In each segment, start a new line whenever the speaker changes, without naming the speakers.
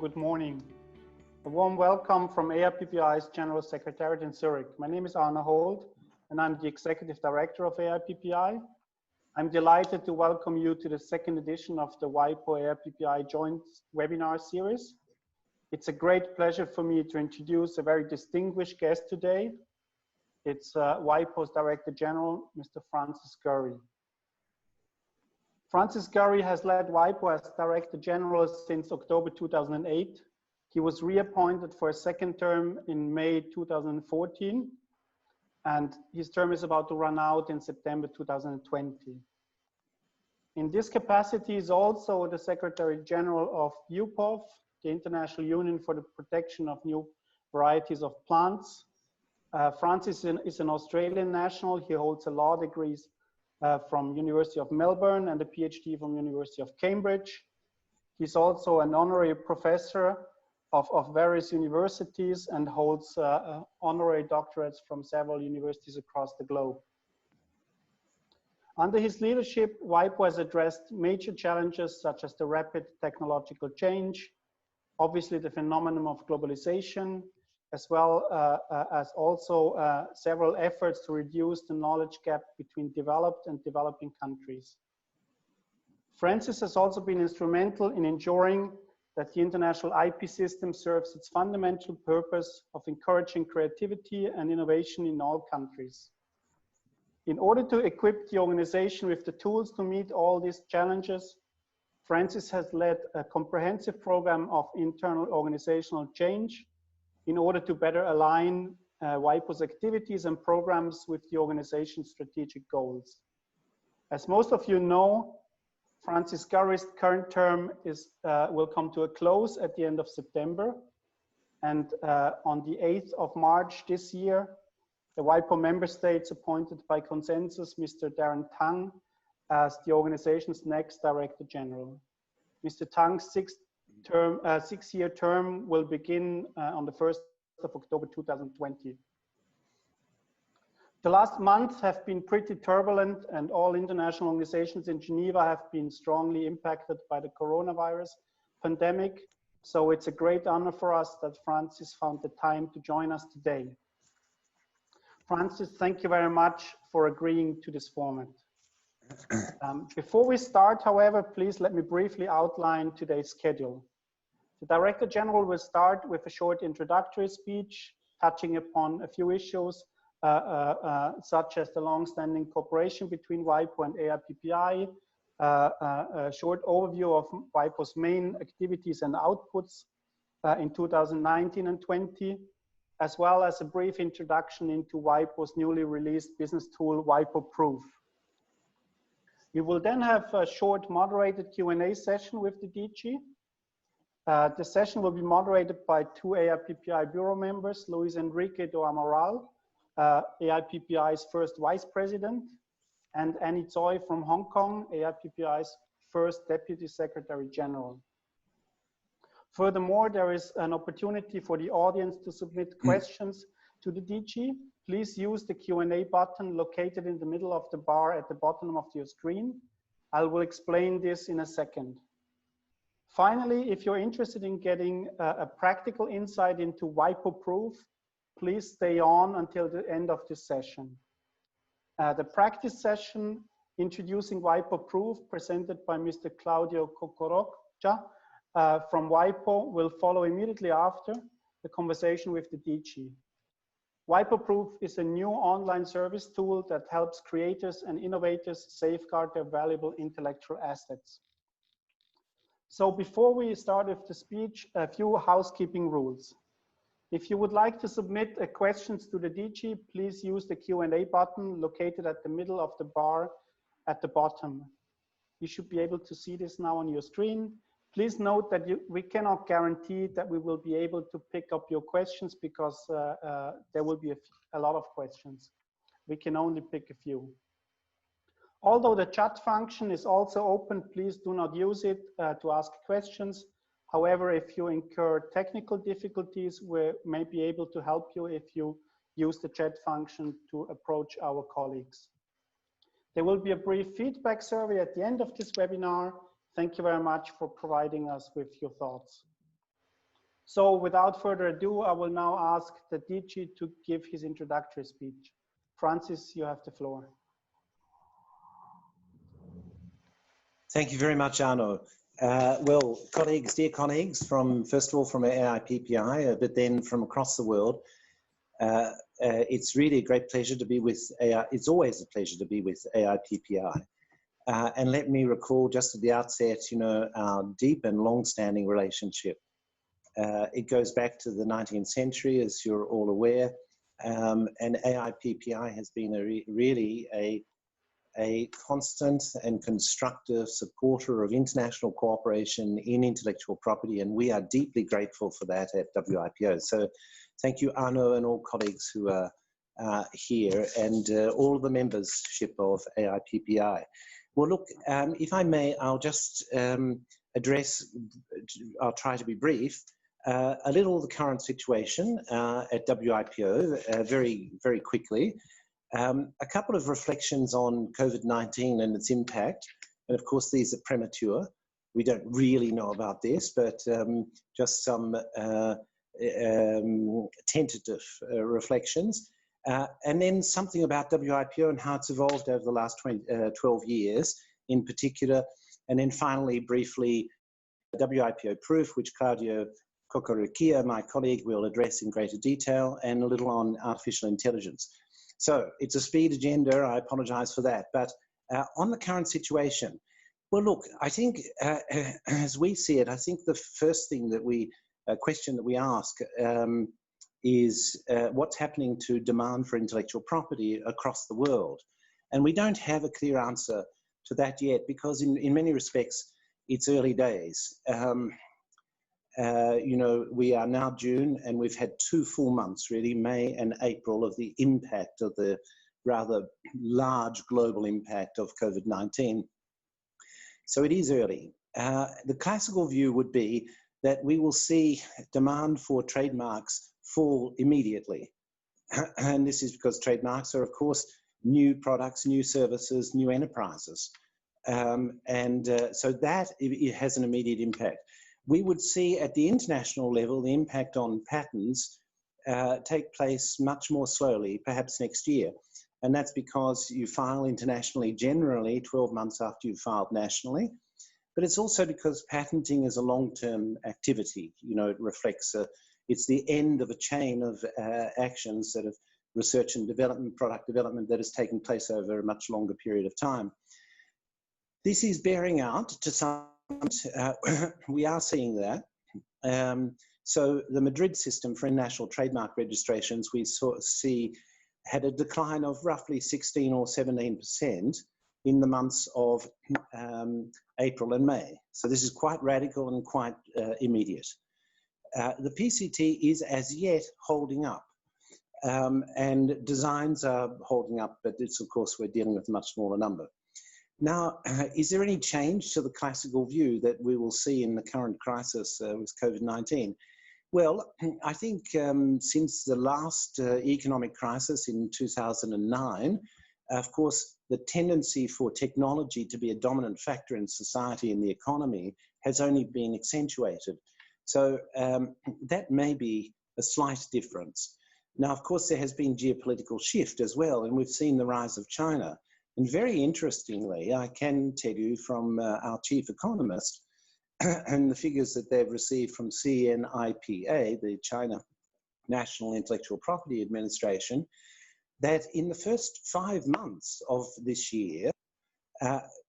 good morning. A warm welcome from AIPPI's General Secretariat in Zurich. My name is Arno, and I'm the Executive Director of AIPPI. I'm delighted to welcome you to the second edition of the WIPO-AIPPI joint webinar series. It's a great pleasure for me to introduce a very distinguished guest today. It's WIPO's Director General, Mr. Francis Gurry. Francis Gurry has led WIPO as Director General since October 2008. He was reappointed for a second term in May 2014, and his term is about to run out in September 2020. In this capacity, he is also the Secretary General of WIPO, the International Union for the Protection of New Varieties of Plants. Francis is an Australian national. He holds a law degree from University of Melbourne and a PhD from University of Cambridge. He's also an honorary professor of various universities and holds honorary doctorates from several universities across the globe. Under his leadership, WIPO has addressed major challenges such as the rapid technological change, obviously the phenomenon of globalization, as well as also several efforts to reduce the knowledge gap between developed and developing countries. Francis has also been instrumental in ensuring that the international IP system serves its fundamental purpose of encouraging creativity and innovation in all countries. In order to equip the organization with the tools to meet all these challenges, Francis has led a comprehensive program of internal organizational change in order to better align WIPO's activities and programs with the organization's strategic goals. As most of you know, Francis Gurry's current term will come to a close at the end of September. And on the 8th of March this year, the WIPO member states appointed by consensus Mr. Darren Tang as the organization's next Director General. Mr. Tang's six-year term will begin on the 1st of October 2020. The last months have been pretty turbulent, and all international organizations in Geneva have been strongly impacted by the coronavirus pandemic. So it's a great honor for us that Francis found the time to join us today. Francis, thank you very much for agreeing to this format. Before we start, however, please let me briefly outline today's schedule. The Director General will start with a short introductory speech, touching upon a few issues, such as the long-standing cooperation between WIPO and AIPPI, a short overview of WIPO's main activities and outputs in 2019 and 20, as well as a brief introduction into WIPO's newly released business tool, WIPO Proof. We will then have a short moderated Q&A session with the DG. The session will be moderated by two AIPPI bureau members, Luiz and Henrique do Amaral, AIPPI's first Vice President, and Tsoi from Hong Kong, AIPPI's first Deputy Secretary General. Furthermore, there is an opportunity for the audience to submit questions to the DG. Please use the Q&A button located in the middle of the bar at the bottom of your screen. I will explain this in a second. Finally, if you're interested in getting a practical insight into WIPO Proof, please stay on until the end of this session. The practice session introducing WIPO Proof, presented by Mr. Claudio Cocorocchia from WIPO, will follow immediately after the conversation with the DG. WIPO Proof is a new online service tool that helps creators and innovators safeguard their valuable intellectual assets. So before we start with the speech, a few housekeeping rules. If you would like to submit questions to the DG, please use the Q&A button located at the middle of the bar at the bottom. You should be able to see this now on your screen. Please note that we cannot guarantee that we will be able to pick up your questions because there will be a lot of questions. We can only pick a few. Although the chat function is also open, please do not use it to ask questions. However, if you incur technical difficulties, we may be able to help you if you use the chat function to approach our colleagues. There will be a brief feedback survey at the end of this webinar. Thank you very much for providing us with your thoughts. So without further ado, I will now ask the DG to give his introductory speech. Francis, you have the floor.
Thank you very much, Arno. Well, colleagues, dear colleagues, first of all from AIPPI, but then from across the world, it's really a great pleasure to be with AI. It's always a pleasure to be with AIPPI. And let me recall just at the outset, our deep and long-standing relationship. It goes back to the 19th century, as you're all aware, and AIPPI has been really a constant and constructive supporter of international cooperation in intellectual property, and we are deeply grateful for that at WIPO. So thank you, Arno, and all colleagues who are here, and all the membership of AIPPI. Well, look, if I may, I'll just address, I'll try to be brief, a little the current situation at WIPO very, very quickly. A couple of reflections on COVID-19 and its impact. And of course, these are premature. We don't really know about this, but just some tentative reflections. And then something about WIPO and how it's evolved over the last 12 years in particular. And then finally, briefly, WIPO Proof, which Claudio Cocorocchia, my colleague, will address in greater detail, and a little on artificial intelligence. So it's a speed agenda, I apologize for that. But on the current situation, well, look, I think as we see it, I think the first thing that question that we ask is what's happening to demand for intellectual property across the world? And we don't have a clear answer to that yet, because in many respects, it's early days. We are now June, and we've had 2 full months, really, May and April, of the impact of the rather large global impact of COVID-19. So it is early. The classical view would be that we will see demand for trademarks fall immediately. And this is because trademarks are, of course, new products, new services, new enterprises. So that it has an immediate impact. We would see at the international level the impact on patents take place much more slowly, perhaps next year. And that's because you file internationally generally 12 months after you've filed nationally. But it's also because patenting is a long-term activity. It reflects, it's the end of a chain of actions that have research and development, product development that has taken place over a much longer period of time. This is bearing out to some we are seeing that. So the Madrid system for international trademark registrations, we see had a decline of roughly 16 or 17% in the months of April and May. So this is quite radical and quite immediate. The PCT is as yet holding up, and designs are holding up, but it's, of course, we're dealing with a much smaller number. Now, is there any change to the classical view that we will see in the current crisis with COVID-19? Well, I think since the last economic crisis in 2009, of course, the tendency for technology to be a dominant factor in society and the economy has only been accentuated. So that may be a slight difference. Now, of course, there has been geopolitical shift as well, and we've seen the rise of China. And very interestingly, I can tell you from our chief economist and the figures that they've received from CNIPA, the China National Intellectual Property Administration, that in the first 5 months of this year,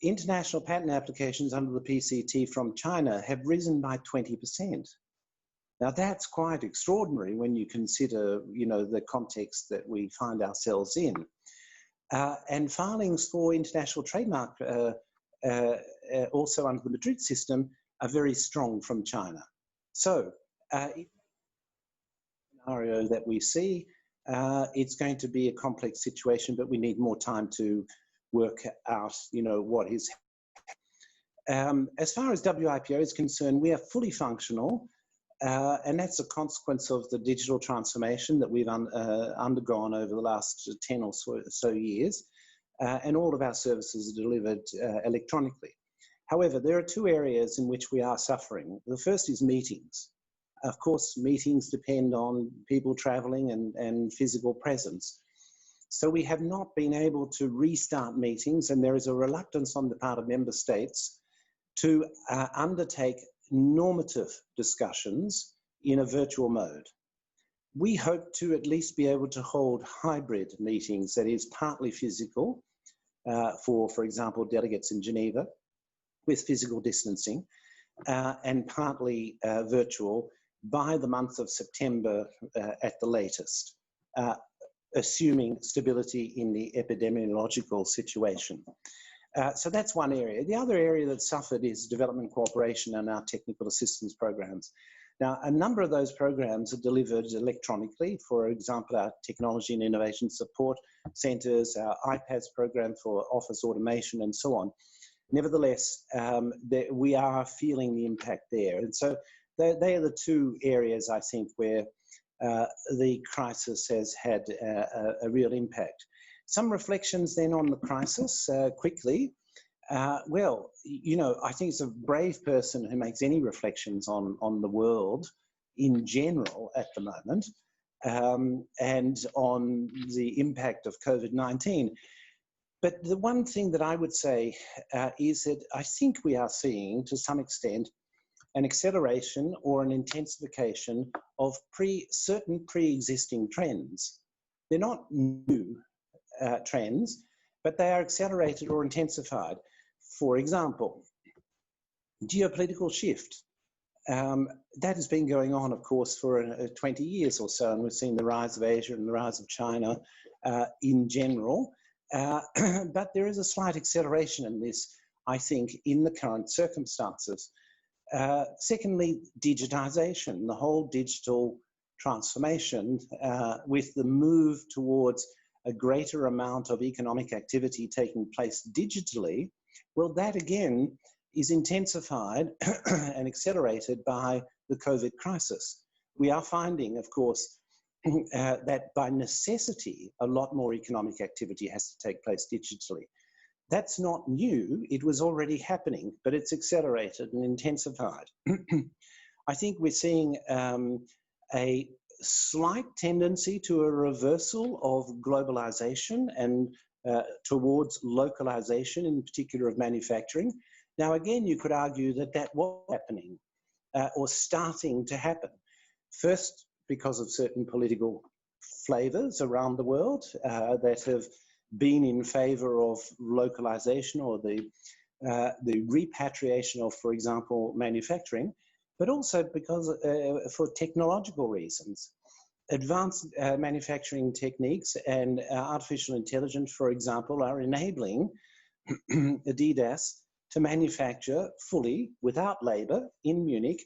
international patent applications under the PCT from China have risen by 20%. Now that's quite extraordinary when you consider, the context that we find ourselves in. And filings for international trademark, also under the Madrid system, are very strong from China. So, scenario that we see, it's going to be a complex situation, but we need more time to work out, what is. As far as WIPO is concerned, we are fully functional. And that's a consequence of the digital transformation that we've undergone over the last 10 or so years. And all of our services are delivered electronically. However, there are 2 areas in which we are suffering. The first is meetings. Of course, meetings depend on people traveling and physical presence. So we have not been able to restart meetings, and there is a reluctance on the part of member states to undertake normative discussions in a virtual mode. We hope to at least be able to hold hybrid meetings, that is partly physical, for example, delegates in Geneva, with physical distancing, and partly virtual by the month of September at the latest, assuming stability in the epidemiological situation. So that's one area. The other area that suffered is development cooperation and our technical assistance programs. Now, a number of those programs are delivered electronically. For example, our technology and innovation support centers, our iPads program for office automation, and so on. Nevertheless, we are feeling the impact there. And so they are the two areas, I think, where the crisis has had a real impact. Some reflections then on the crisis, quickly. Well, you know, I think it's a brave person who makes any reflections on the world in general at the moment, and on the impact of COVID-19. But the one thing that I would say is that I think we are seeing, to some extent, an acceleration or an intensification of certain pre-existing trends. They're not new trends, but they are accelerated or intensified. For example, geopolitical shift. That has been going on, of course, for 20 years or so, and we've seen the rise of Asia and the rise of China in general. But there is a slight acceleration in this, I think, in the current circumstances. Secondly, digitization, the whole digital transformation, with the move towards a greater amount of economic activity taking place digitally. Well, that again is intensified and accelerated by the COVID crisis. We are finding, of course, that by necessity, a lot more economic activity has to take place digitally. That's not new, it was already happening, but it's accelerated and intensified. I think we're seeing a slight tendency to a reversal of globalization and towards localization, in particular of manufacturing. Now, again, you could argue that that was happening or starting to happen. First, because of certain political flavors around the world that have been in favor of localization or the repatriation of, for example, manufacturing, but also because for technological reasons. Advanced manufacturing techniques and artificial intelligence, for example, are enabling Adidas to manufacture fully, without labor, in Munich,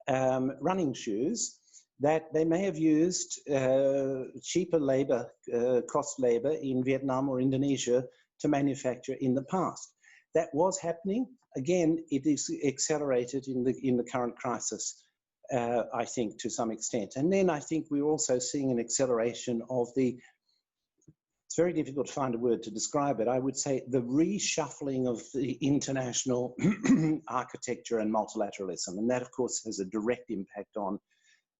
running shoes that they may have used cheaper labor, cost labor in Vietnam or Indonesia to manufacture in the past. That was happening. Again, it is accelerated in the current crisis, I think, to some extent. And then I think we're also seeing an acceleration of it's very difficult to find a word to describe it. I would say the reshuffling of the international architecture and multilateralism. And that, of course, has a direct impact on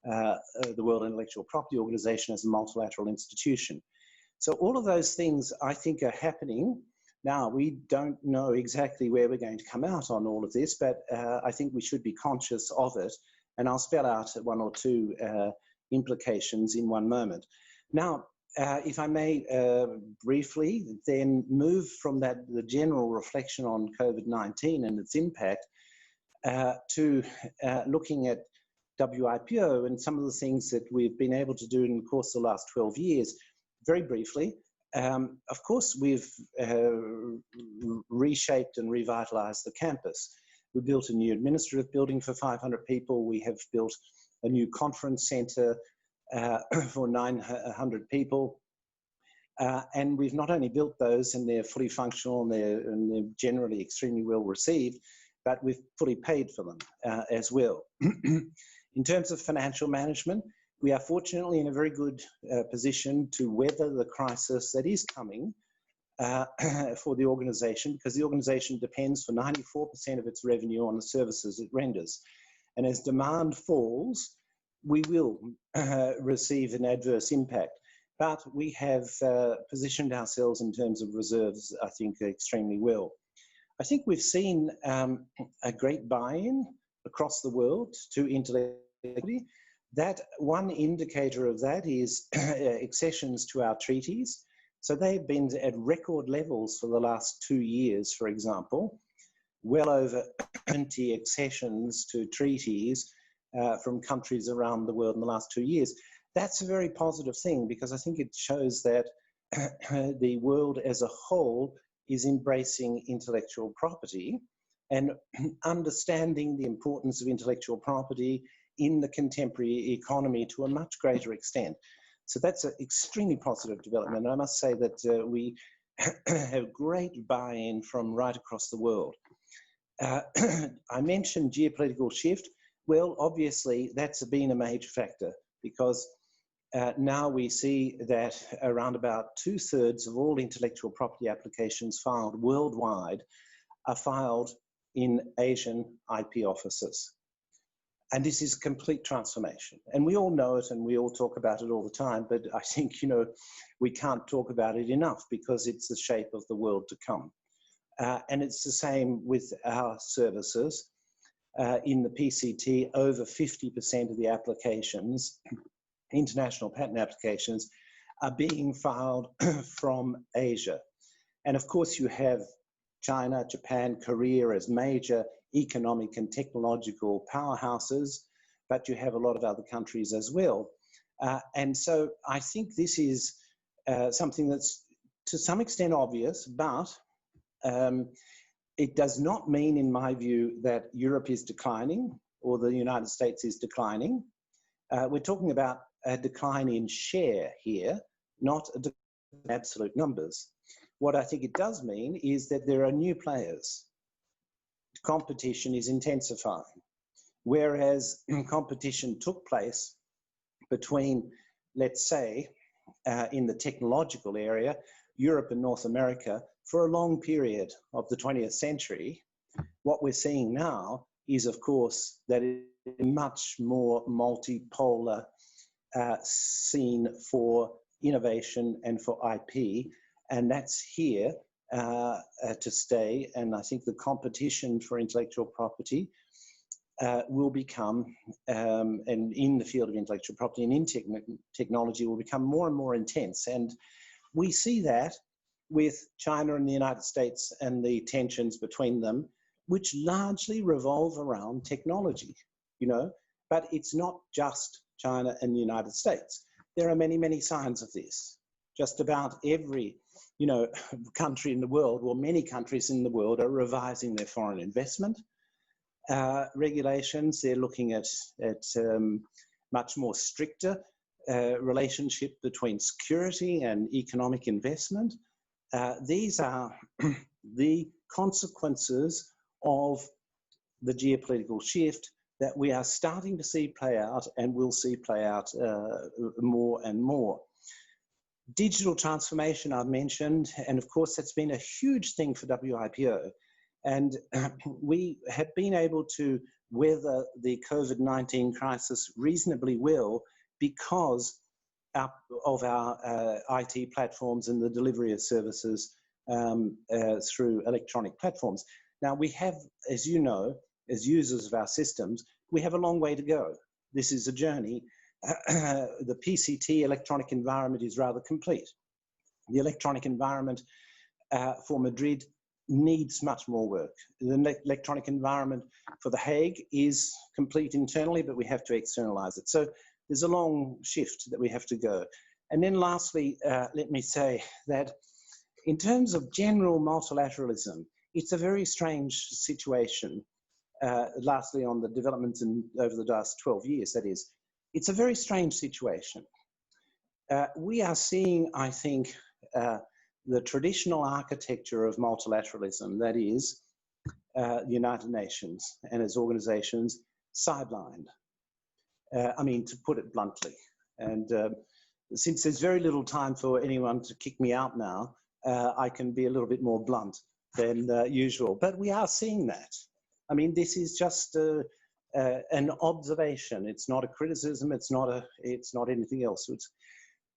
the World Intellectual Property Organization as a multilateral institution. So all of those things, I think, are happening. Now, we don't know exactly where we're going to come out on all of this, but I think we should be conscious of it. And I'll spell out one or two implications in one moment. Now, if I may briefly then move from the general reflection on COVID-19 and its impact to looking at WIPO and some of the things that we've been able to do in the course of the last 12 years. Very briefly, of course, we've reshaped and revitalized the campus. We built a new administrative building for 500 people. We have built a new conference center for 900 people. And we've not only built those and they're fully functional and they're generally extremely well received, but we've fully paid for them as well. In terms of financial management, we are fortunately in a very good position to weather the crisis that is coming for the organization, because the organization depends for 94% of its revenue on the services it renders. And as demand falls, we will receive an adverse impact. But we have positioned ourselves in terms of reserves, I think, extremely well. I think we've seen a great buy-in across the world to intellectual property. That one indicator of that is accessions to our treaties. So they've been at record levels for the last 2 years, for example, well over 20 accessions to treaties from countries around the world in the last 2 years. That's a very positive thing, because I think it shows that the world as a whole is embracing intellectual property and understanding the importance of intellectual property in the contemporary economy to a much greater extent. So that's an extremely positive development. I must say that we have great buy-in from right across the world. I mentioned geopolitical shift. Well, obviously, that's been a major factor, because now we see that around about 2/3 of all intellectual property applications filed worldwide are filed in Asian IP offices. And this is complete transformation. And we all know it, and we all talk about it all the time, but I think, you know, we can't talk about it enough, because it's the shape of the world to come. And it's the same with our services. In the PCT, over 50% of the applications, international patent applications, are being filed from Asia. And of course, you have China, Japan, Korea as major economic and technological powerhouses, but you have a lot of other countries as well. And so I think this is something that's to some extent obvious, but it does not mean, in my view, that Europe is declining or the United States is declining. We're talking about a decline in share here, not a decline in absolute numbers. What I think it does mean is that there are new players. Competition is intensifying. Whereas competition took place between, let's say, in the technological area, Europe and North America, for a long period of the 20th century, what we're seeing now is, of course, that it's a much more multipolar scene for innovation and for IP, and that's here to stay. And I think the competition for intellectual property will become, and in the field of intellectual property and in technology, will become more and more intense. And we see that with China and the United States and the tensions between them, which largely revolve around technology, you know, but it's not just China and the United States. There are many, many signs of this. Just about every, you know, country in the world, or many countries in the world, are revising their foreign investment regulations. They're looking at much more stricter relationship between security and economic investment. These are the consequences of the geopolitical shift that we are starting to see play out and will see play out more and more. Digital transformation I've mentioned, and of course that's been a huge thing for WIPO. And we have been able to weather the COVID-19 crisis reasonably well because of our IT platforms and the delivery of services through electronic platforms. Now we have, as you know, as users of our systems, we have a long way to go. This is a journey. The PCT electronic environment is rather complete. The electronic environment for Madrid needs much more work. The electronic environment for The Hague is complete internally, but we have to externalize it. So there's a long shift that we have to go. And then lastly, let me say that in terms of general multilateralism, it's a very strange situation. Lastly, on the developments over the last 12 years, that is, it's a very strange situation. We are seeing, I think, the traditional architecture of multilateralism, that is, the United Nations and its organizations, sidelined. I mean, to put it bluntly. And since there's very little time for anyone to kick me out now, I can be a little bit more blunt than usual. But we are seeing that. I mean, this is just an observation. It's not a criticism. It's not anything else.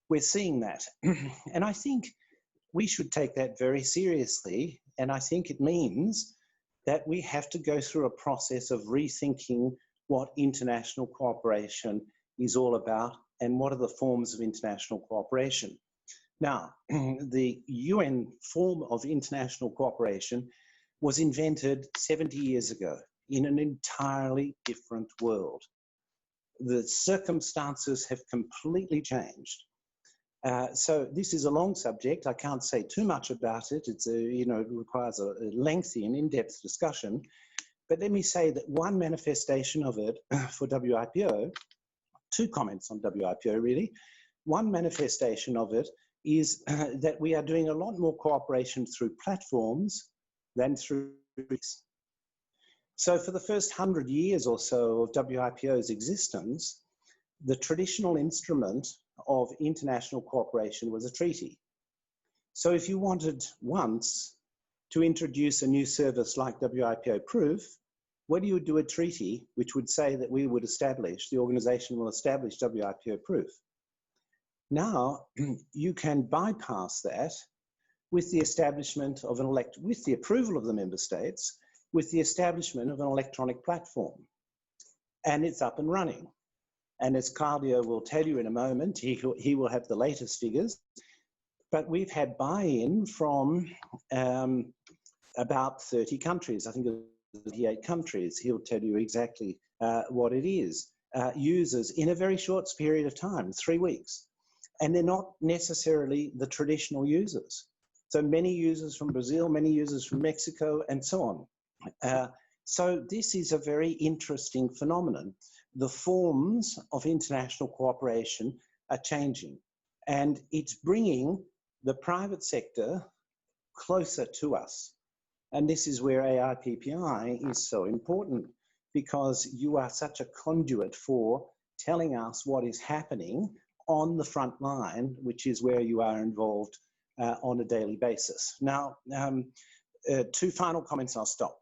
We're seeing that. And I think we should take that very seriously. And I think it means that we have to go through a process of rethinking what international cooperation is all about and what are the forms of international cooperation. Now, the UN form of international cooperation was invented 70 years ago in an entirely different world. The circumstances have completely changed. So this is a long subject. I can't say too much about it. It's it requires a lengthy and in-depth discussion. But let me say that one manifestation of it for WIPO, two comments on WIPO really. One manifestation of it is that we are doing a lot more cooperation through platforms than through treaties. So for the first 100 years or so of WIPO's existence, the traditional instrument of international cooperation was a treaty. So if you wanted once to introduce a new service like WIPO Proof, what you would do a treaty which would say that we would establish, the organization will establish WIPO Proof. Now you can bypass that with the establishment of with the approval of the member states, with the establishment of an electronic platform. And it's up and running. And as Claudio will tell you in a moment, he will have the latest figures, but we've had buy-in from about 30 countries. I think it's 38 countries. He'll tell you exactly what it is. Users in a very short period of time, 3 weeks. And they're not necessarily the traditional users. So many users from Brazil, many users from Mexico, and so on. So this is a very interesting phenomenon. The forms of international cooperation are changing, and it's bringing the private sector closer to us. And this is where AIPPI is so important, because you are such a conduit for telling us what is happening on the front line, which is where you are involved on a daily basis. Now, two final comments, I'll stop.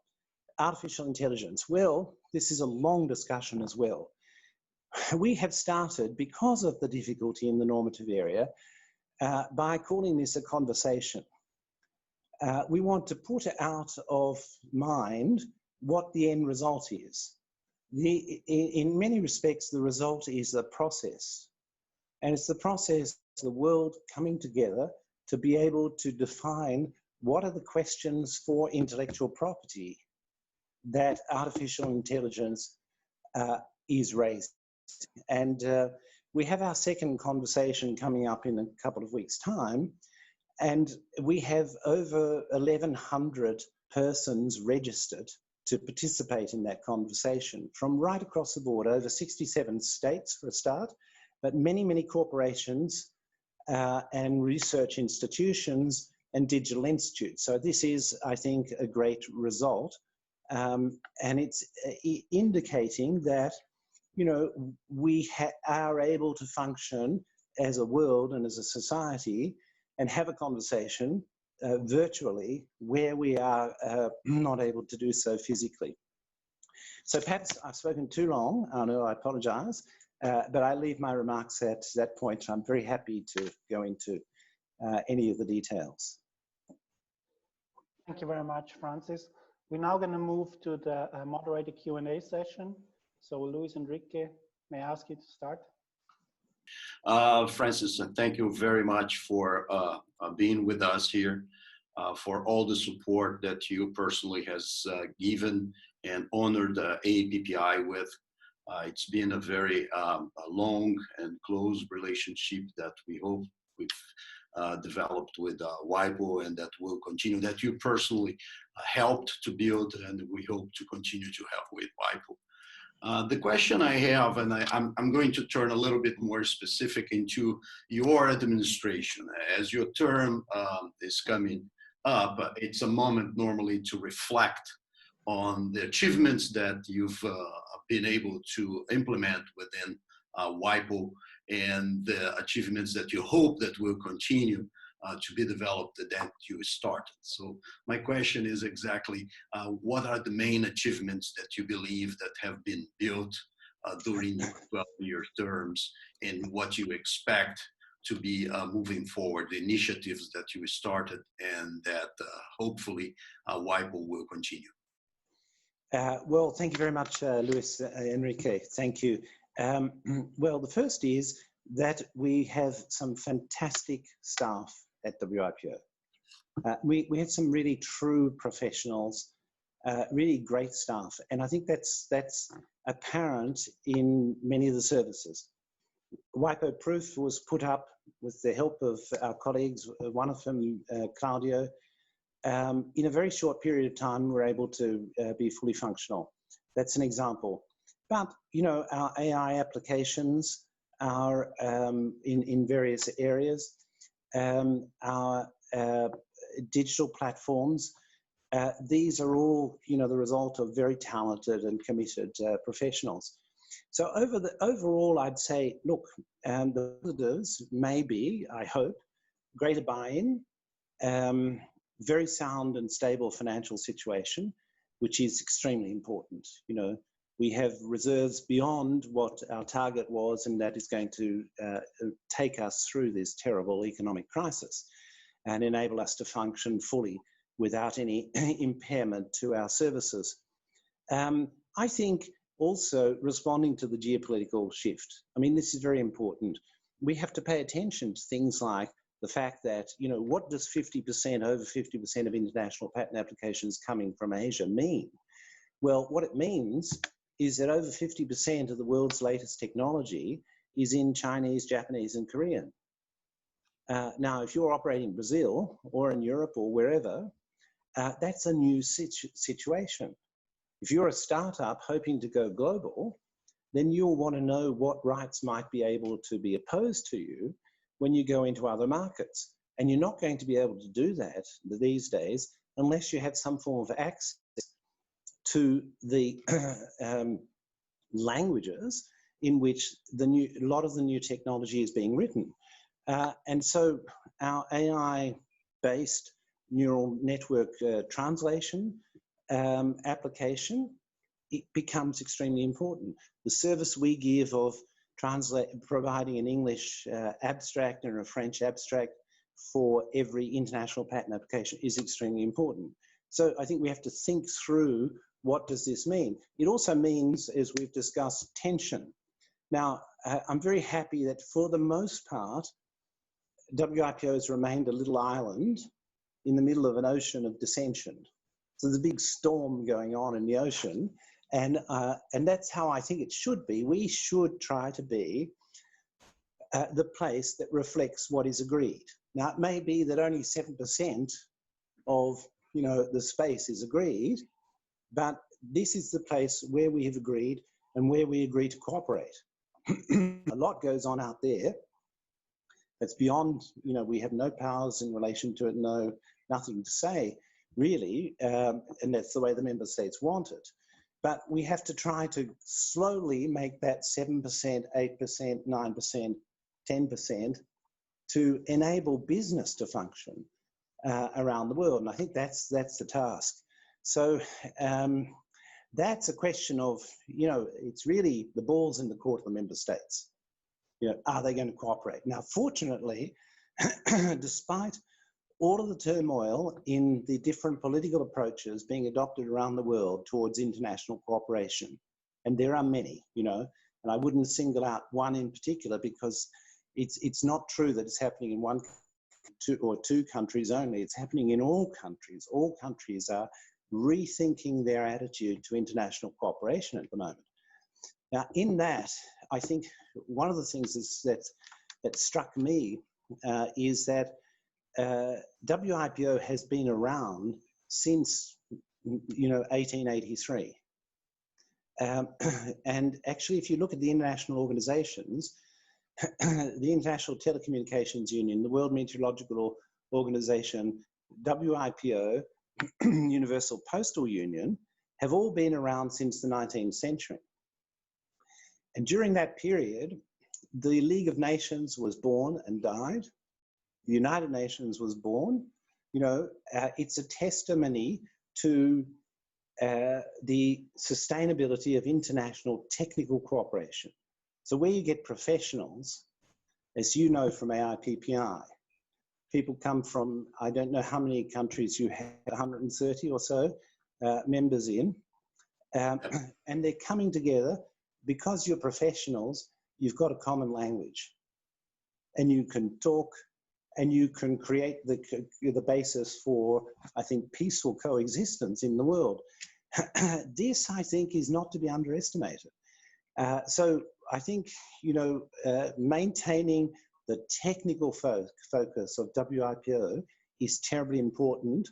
Artificial intelligence. Well, this is a long discussion as well. We have started, because of the difficulty in the normative area, by calling this a conversation. We want to put out of mind what the end result is. In many respects, the result is a process. And it's the process of the world coming together to be able to define what are the questions for intellectual property that artificial intelligence is raising. And we have our second conversation coming up in a couple of weeks' time, and we have over 1,100 persons registered to participate in that conversation from right across the board, over 67 states for a start, but many, many corporations and research institutions and digital institutes. So this is, I think, a great result. And it's indicating that, you know, we are able to function as a world and as a society and have a conversation virtually where we are not able to do so physically. So perhaps I've spoken too long, Arno, I apologize, but I leave my remarks at that point. I'm very happy to go into any of the details.
Thank you very much, Francis. We're now going to move to the moderated Q&A session. So Luiz and Henrique, may I ask you to start?
Francis, thank you very much for being with us here, for all the support that you personally has given and honored AIPPI with. It's been a very long and close relationship that we hope we've developed with WIPO, and that will continue, that you personally helped to build, and we hope to continue to help with WIPO. The question I have, and I'm going to turn a little bit more specific into your administration. As your term is coming up, it's a moment normally to reflect on the achievements that you've been able to implement within WIPO, and the achievements that you hope that will continue to be developed that you started. So my question is exactly what are the main achievements that you believe that have been built during your 12-year terms, and what you expect to be moving forward, the initiatives that you started, and that hopefully WIPO will continue.
Well, thank you very much, Luiz, Henrique. Thank you. Well, the first is that we have some fantastic staff at WIPO. We have some really true professionals, really great staff, and I think that's apparent in many of the services. WIPO Proof was put up with the help of our colleagues, one of them, Claudio. In a very short period of time, we're able to be fully functional. That's an example. But, you know, our AI applications are in various areas. Our digital platforms, these are all, you know, the result of very talented and committed professionals. So overall, I'd say, look, the positives may be, I hope, greater buy-in, very sound and stable financial situation, which is extremely important. You know, we have reserves beyond what our target was, and that is going to take us through this terrible economic crisis and enable us to function fully without any impairment to our services. I think also responding to the geopolitical shift. I mean, this is very important. We have to pay attention to things like the fact that, you know, what does 50%, over 50% of international patent applications coming from Asia mean? Well, what it means is that over 50% of the world's latest technology is in Chinese, Japanese, and Korean. Now, if you're operating in Brazil or in Europe or wherever, that's a new situation. If you're a startup hoping to go global, then you'll want to know what rights might be able to be opposed to you when you go into other markets. And you're not going to be able to do that these days unless you have some form of access to the languages in which a lot of the new technology is being written. And so our AI-based neural network translation application, it becomes extremely important. The service we give of providing an English abstract and a French abstract for every international patent application is extremely important. So I think we have to think through, what does this mean? It also means, as we've discussed, tension. Now, I'm very happy that for the most part, WIPO has remained a little island in the middle of an ocean of dissension. So there's a big storm going on in the ocean, and that's how I think it should be. We should try to be the place that reflects what is agreed. Now, it may be that only 7% of, you know, the space is agreed, but this is the place where we have agreed and where we agree to cooperate. A lot goes on out there that's beyond, you know, we have no powers in relation to it, nothing to say, really, and that's the way the member states want it. But we have to try to slowly make that 7%, 8%, 9%, 10% to enable business to function around the world. And I think that's the task. So that's a question of, you know, it's really the ball's in the court of the member states. You know, are they going to cooperate? Now, fortunately, despite all of the turmoil in the different political approaches being adopted around the world towards international cooperation, and there are many, you know, and I wouldn't single out one in particular because it's not true that it's happening in one or two countries only. It's happening in all countries. All countries are rethinking their attitude to international cooperation at the moment. Now, in that, I think one of the things that struck me is that WIPO has been around since, you know, 1883. And actually, if you look at the international organizations, the International Telecommunications Union, the World Meteorological Organization, WIPO, Universal Postal Union, have all been around since the 19th century. And during that period, the League of Nations was born and died. the United Nations was born. You know, it's a testimony to the sustainability of international technical cooperation. So where you get professionals, as you know from AIPPI, people come from, I don't know how many countries you have, 130 or so members in, and they're coming together because you're professionals, you've got a common language, and you can talk, and you can create the basis for, I think, peaceful coexistence in the world. This, I think, is not to be underestimated. So I think, you know, maintaining the technical focus of WIPO is terribly important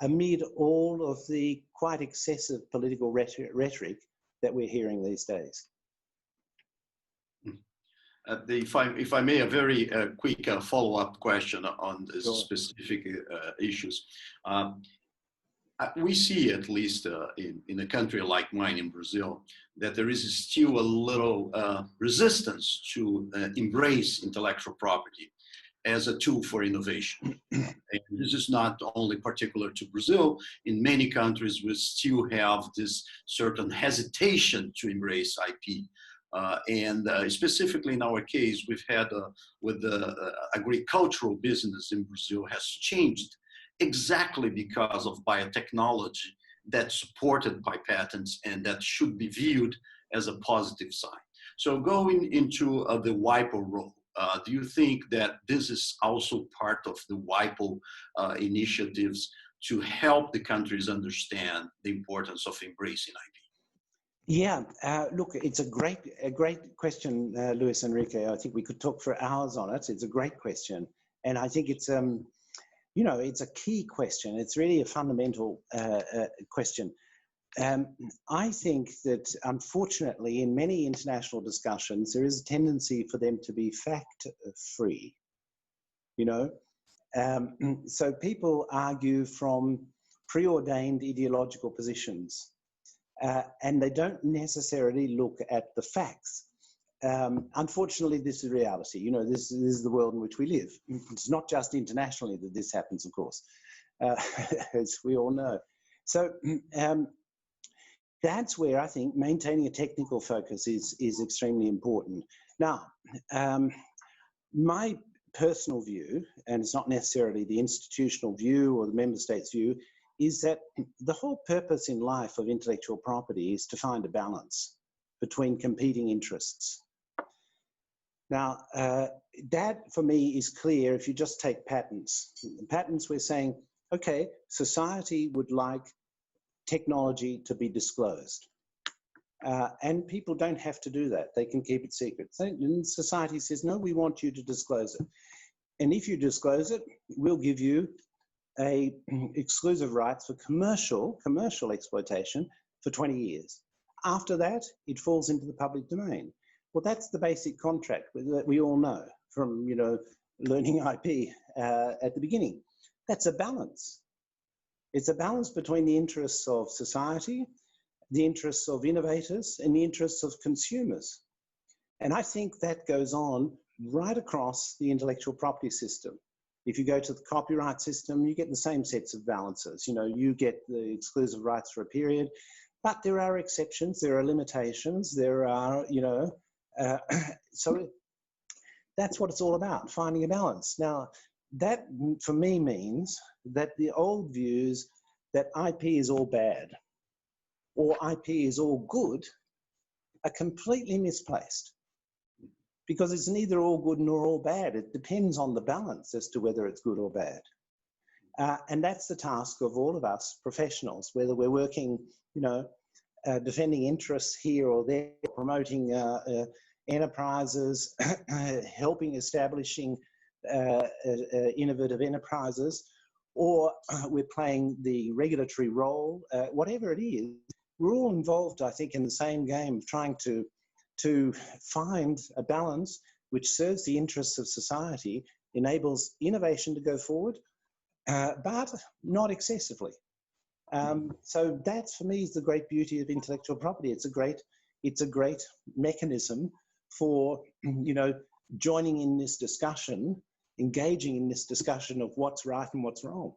amid all of the quite excessive political rhetoric that we're hearing these days.
If I may, a very quick follow-up question on this
Sure.
specific issues. We see, at least in a country like mine in Brazil, that there is still a little resistance to embrace intellectual property as a tool for innovation. And this is not only particular to Brazil. In many countries, we still have this certain hesitation to embrace IP. Specifically in our case, we've had with the agricultural business in Brazil has changed exactly because of biotechnology that's supported by patents and that should be viewed as a positive sign. So going into the WIPO role, do you think that this is also part of the WIPO initiatives to help the countries understand the importance of embracing IP?
Yeah, look, it's a great question, Luiz, Henrique. I think we could talk for hours on it. It's a great question. And I think it's, you know, it's a key question. It's really a fundamental question. I think that, unfortunately, in many international discussions, there is a tendency for them to be fact-free, you know. So people argue from preordained ideological positions. And they don't necessarily look at the facts. Unfortunately, this is reality. You know, this is the world in which we live. It's not just internationally that this happens, of course, as we all know. So that's where I think maintaining a technical focus is extremely important. Now, my personal view, and it's not necessarily the institutional view or the member states' view, is that the whole purpose in life of intellectual property is to find a balance between competing interests. Now, that for me is clear if you just take patents. Patents, we're saying, okay, society would like technology to be disclosed. And people don't have to do that. They can keep it secret. And society says, no, we want you to disclose it. And if you disclose it, we'll give you exclusive rights for commercial exploitation for 20 years. After that, it falls into the public domain. Well, that's the basic contract that we all know from, you know, learning IP at the beginning. That's a balance. It's a balance between the interests of society, the interests of innovators, and the interests of consumers. And I think that goes on right across the intellectual property system. If you go to the copyright system, you get the same sets of balances. You know, you get the exclusive rights for a period, but there are exceptions, there are limitations, there are, you know, so that's what it's all about, finding a balance. Now, that for me means that the old views that IP is all bad or IP is all good are completely misplaced. Because it's neither all good nor all bad. It depends on the balance as to whether it's good or bad. And that's the task of all of us professionals, whether we're working, you know, defending interests here or there, promoting enterprises, helping establishing innovative enterprises, or we're playing the regulatory role, whatever it is, we're all involved, I think, in the same game of trying to find a balance which serves the interests of society, enables innovation to go forward, but not excessively. So that, for me, is the great beauty of intellectual property. It's a great mechanism for, you know, joining in this discussion engaging in this discussion of what's right and what's wrong.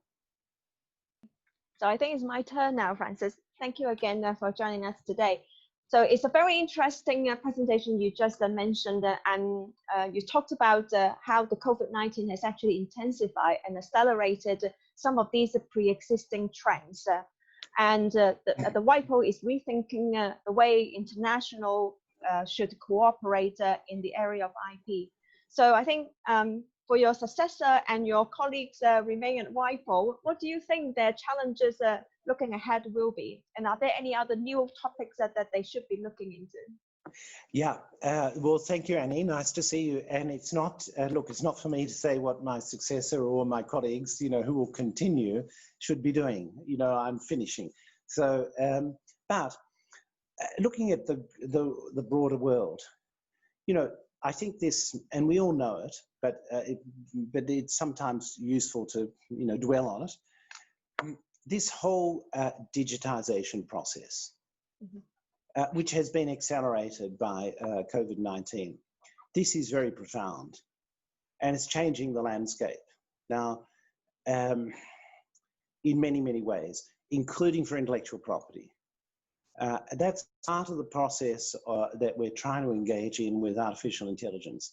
So I think it's my turn now, Francis. Thank you again for joining us today. So it's a very interesting presentation you just mentioned, and you talked about how the COVID-19 has actually intensified and accelerated some of these pre-existing trends. And the WIPO is rethinking the way international should cooperate in the area of IP. So I think for your successor and your colleagues remaining at WIPO, what do you think their challenges looking ahead will be? And are there any other new topics that they should be looking into?
Yeah, well, thank you, Annie. Nice to see you. And it's not, look, it's not for me to say what my successor or my colleagues, you know, who will continue should be doing. You know, I'm finishing. So, but looking at the broader world, you know, I think this, and we all know it, but it's sometimes useful to, you know, dwell on it. This whole digitization process, which has been accelerated by COVID-19, this is very profound, and it's changing the landscape now in many, many ways, including for intellectual property. That's part of the process that we're trying to engage in with artificial intelligence.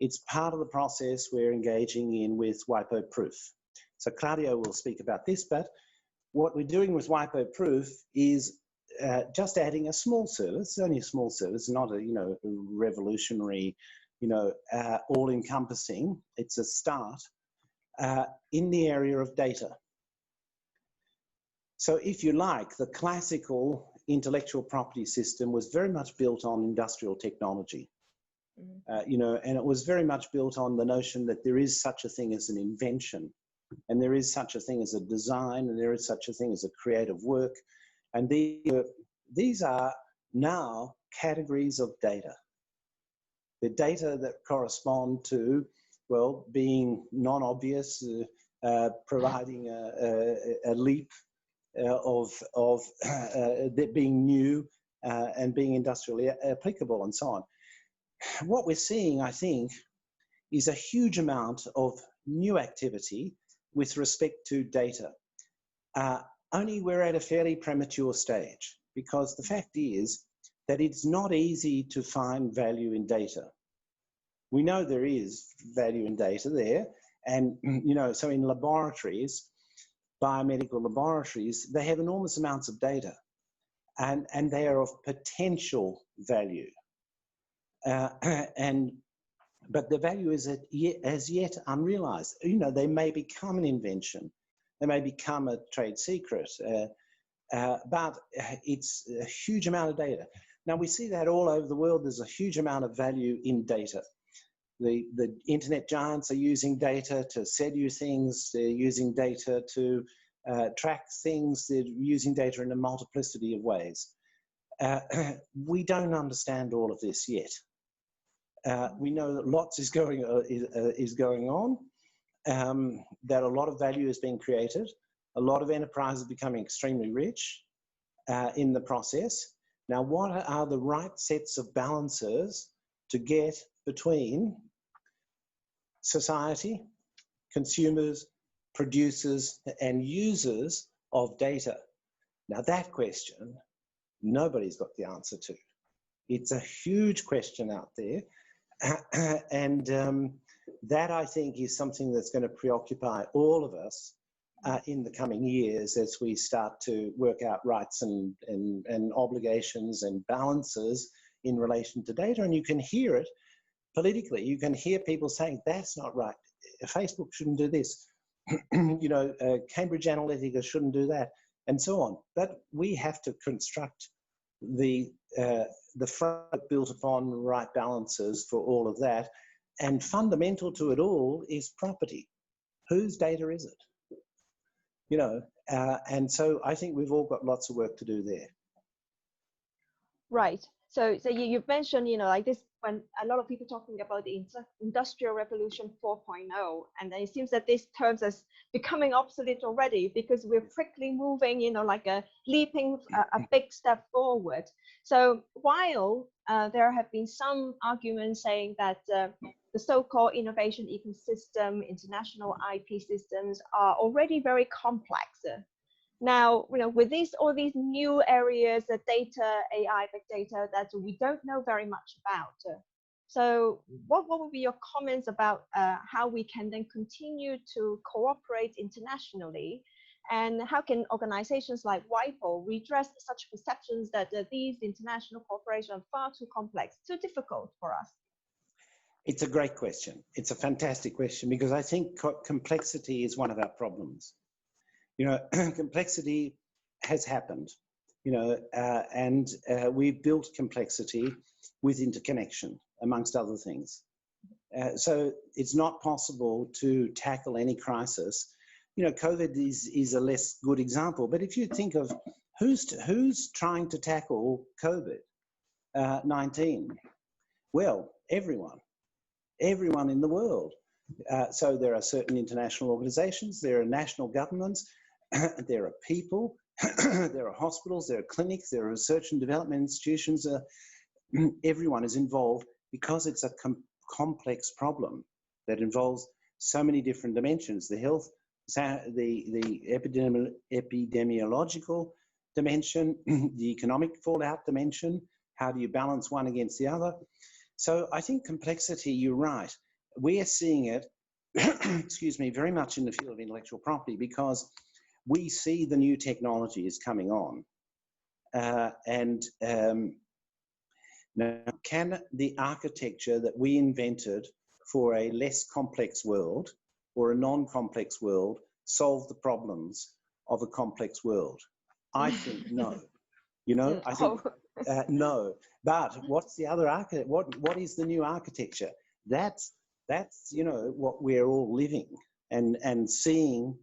It's part of the process we're engaging in with WIPO Proof. So Claudio will speak about this, but what we're doing with WIPO Proof is just adding a small service, only a small service, not a, you know, revolutionary, you know, all-encompassing. It's a start in the area of data. So if you like, the classical intellectual property system was very much built on industrial technology, you know, and it was very much built on the notion that there is such a thing as an invention, and there is such a thing as a design, and there is such a thing as a creative work. And these are now categories of data. The data that correspond to, well, being non-obvious, providing a leap of that being new and being industrially applicable and so on. What we're seeing, I think, is a huge amount of new activity with respect to data. Only we're at a fairly premature stage, because the fact is that it's not easy to find value in data. We know there is value in data there, and you know, so in laboratories, biomedical laboratories, they have enormous amounts of data, and they are of potential value. But the value is as yet unrealized. You know, they may become an invention, they may become a trade secret, but it's a huge amount of data. Now we see that all over the world. There's a huge amount of value in data. The internet giants are using data to sell you things. They're using data to track things. They're using data in a multiplicity of ways. We don't understand all of this yet. We know that lots is going on, that a lot of value is being created. A lot of enterprises are becoming extremely rich in the process. Now, what are the right sets of balances to get between society, consumers, producers, and users of data? Now, that question, nobody's got the answer to. It's a huge question out there. And that, I think, is something that's going to preoccupy all of us in the coming years as we start to work out rights and obligations and balances in relation to data. And you can hear it politically. You can hear people saying, that's not right. Facebook shouldn't do this. You know, Cambridge Analytica shouldn't do that, and so on. But we have to construct the framework built upon right balances for all of that. And fundamental to it all is property. Whose data is it? You know, and so I think we've all got lots of work to do there.
Right. So you've mentioned, you know, like this, when a lot of people talking about the Industrial Revolution 4.0, and then it seems that this term is becoming obsolete already because we're quickly moving, you know, like leaping a big step forward. So while there have been some arguments saying that the so-called innovation ecosystem, international IP systems are already very complex. Now, with all these new areas, the data, AI, big data, that we don't know very much about. So what would be your comments about how we can then continue to cooperate internationally? And how can organizations like WIPO redress such perceptions that these international corporations are far too complex, too difficult for us?
It's a great question. It's a fantastic question, because I think complexity is one of our problems. Complexity has happened, and we've built complexity with interconnection, amongst other things. So it's not possible to tackle any crisis. COVID is a less good example, but if you think of who's trying to tackle COVID-19, well, everyone in the world. So there are certain international organizations, there are national governments, there are people, there are hospitals, there are clinics, there are research and development institutions. Everyone is involved because it's a complex problem that involves so many different dimensions: the health, the epidemiological dimension, the economic fallout dimension. How do you balance one against the other? So I think complexity, you're right. We are seeing it, excuse me, very much in the field of intellectual property, because we see the new technologies coming on. Now, can the architecture that we invented for a less complex world or a non-complex world solve the problems of a complex world? I think no. I think no. But what's the other architecture? What is the new architecture? That's what we're all living and seeing.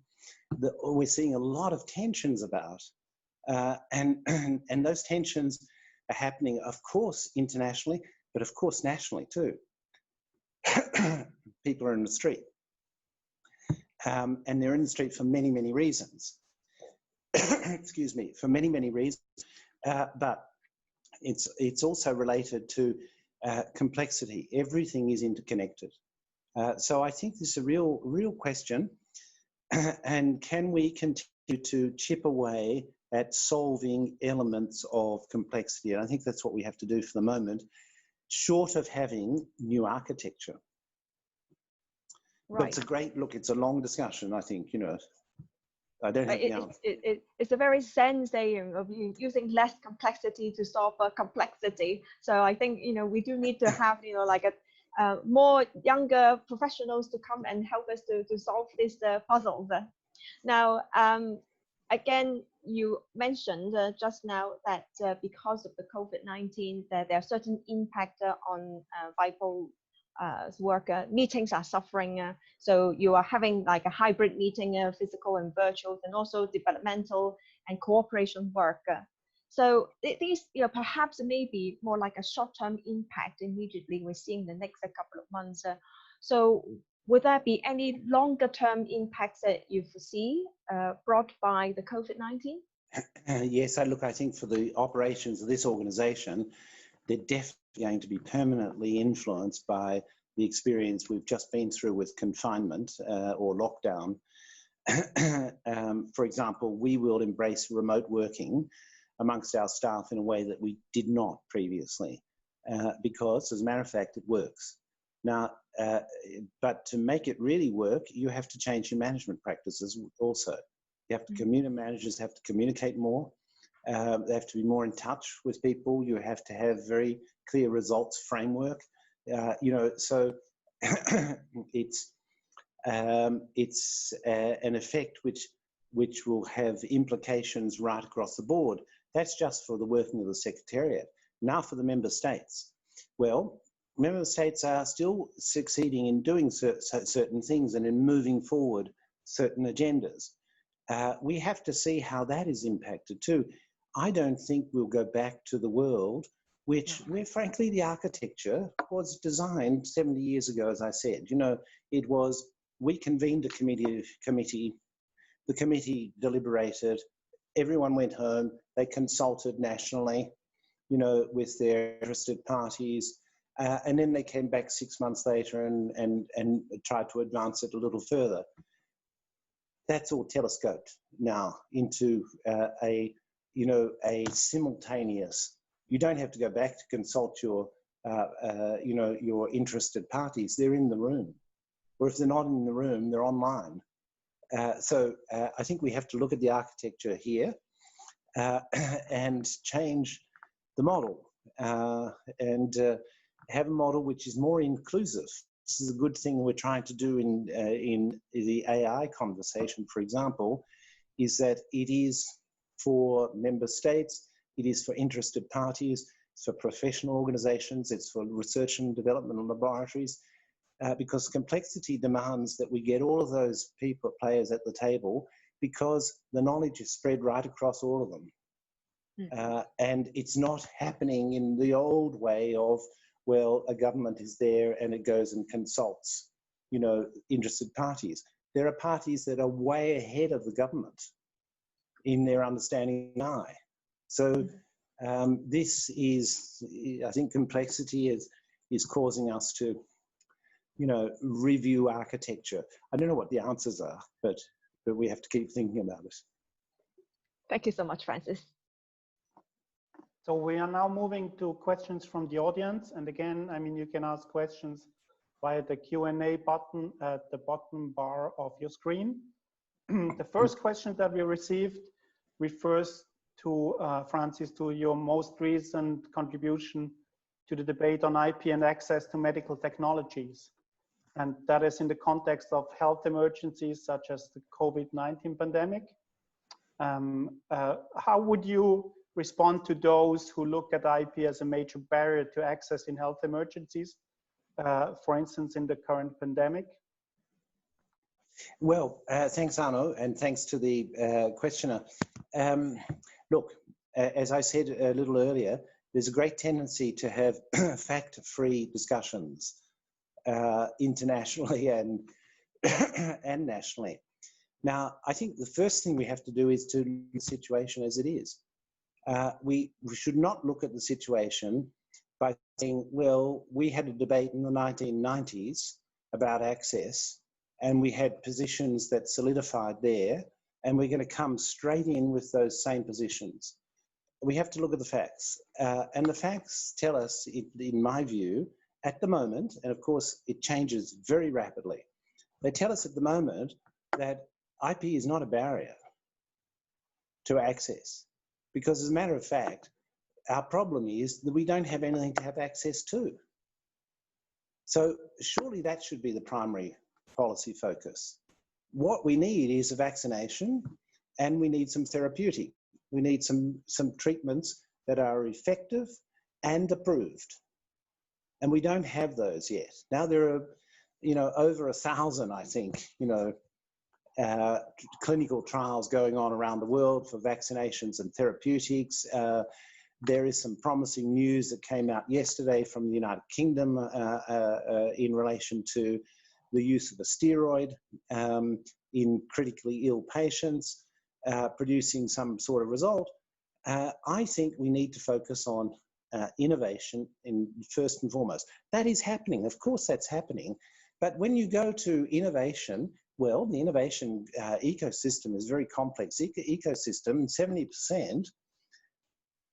We're seeing a lot of tensions about, and those tensions are happening, of course, internationally, but of course nationally too. People are in the street, and they're in the street for many, many reasons. Excuse me, for many, many reasons. But it's also related to complexity. Everything is interconnected. So I think this is a real question. And can we continue to chip away at solving elements of complexity? And I think that's what we have to do for the moment, short of having new architecture. Right. But it's a great look. It's a long discussion, I think, I don't have the answer.
It's a very Zen saying of using less complexity to solve complexity. So I think, we do need to have, like more younger professionals to come and help us to solve these puzzles. Now, again, you mentioned just now that because of the COVID-19, that there are certain impact on WIPO work. Meetings are suffering. So you are having like a hybrid meeting, physical and virtual, and also developmental and cooperation work. So these, perhaps maybe more like a short-term impact immediately we're seeing the next couple of months. So would there be any longer-term impacts that you foresee brought by the COVID-19?
Yes, I think for the operations of this organization, they're definitely going to be permanently influenced by the experience we've just been through with confinement or lockdown. For example, we will embrace remote working amongst our staff in a way that we did not previously, because as a matter of fact, it works. Now, but to make it really work, you have to change your management practices also. You have to managers have to communicate more. They have to be more in touch with people. You have to have very clear results framework. So it's an effect which will have implications right across the board. That's just for the working of the Secretariat. Now for the member states. Well, member states are still succeeding in doing certain things and in moving forward certain agendas. We have to see how that is impacted too. I don't think we'll go back to the world where frankly the architecture was designed 70 years ago, as I said. It was, we convened a committee, the committee deliberated, everyone went home, they consulted nationally, with their interested parties, And then they came back 6 months later and tried to advance it a little further. That's all telescoped now into a simultaneous. You don't have to go back to consult your interested parties. They're in the room, or if they're not in the room, they're online. So I think we have to look at the architecture here and change the model and have a model which is more inclusive. This is a good thing we're trying to do in the AI conversation, for example, is that it is for member states, it is for interested parties, it's for professional organizations, it's for research and development laboratories, because complexity demands that we get all of those players at the table, because the knowledge is spread right across all of them. And it's not happening in the old way of, well, a government is there and it goes and consults, interested parties. There are parties that are way ahead of the government in their understanding now. So this is, I think complexity is causing us to, review architecture. I don't know what the answers are, but we have to keep thinking about it.
Thank you so much, Francis.
So we are now moving to questions from the audience. And again, you can ask questions via the Q&A button at the bottom bar of your screen. The first question that we received refers to, Francis, to your most recent contribution to the debate on IP and access to medical technologies. And that is in the context of health emergencies such as the COVID-19 pandemic. How would you respond to those who look at IP as a major barrier to access in health emergencies, for instance, in the current pandemic?
Well, thanks, Arno, and thanks to the questioner. Look, as I said a little earlier, there's a great tendency to have fact-free discussions internationally and nationally. Now, I think the first thing we have to do is to look at the situation as it is. We should not look at the situation by saying, well, we had a debate in the 1990s about access, and we had positions that solidified there, and we're going to come straight in with those same positions. We have to look at the facts. And the facts tell us, in my view, at the moment, and of course it changes very rapidly, they tell us at the moment that IP is not a barrier to access. Because as a matter of fact, our problem is that we don't have anything to have access to. So surely that should be the primary policy focus. What we need is a vaccination, and we need some therapeutic. We need some treatments that are effective and approved. And we don't have those yet. Now there are, over 1,000, I think, clinical trials going on around the world for vaccinations and therapeutics. There is some promising news that came out yesterday from the United Kingdom in relation to the use of a steroid in critically ill patients, producing some sort of result. I think we need to focus on innovation first and foremost. That is happening. Of course, that's happening. But when you go to innovation, well, the innovation ecosystem is very complex ecosystem. 70%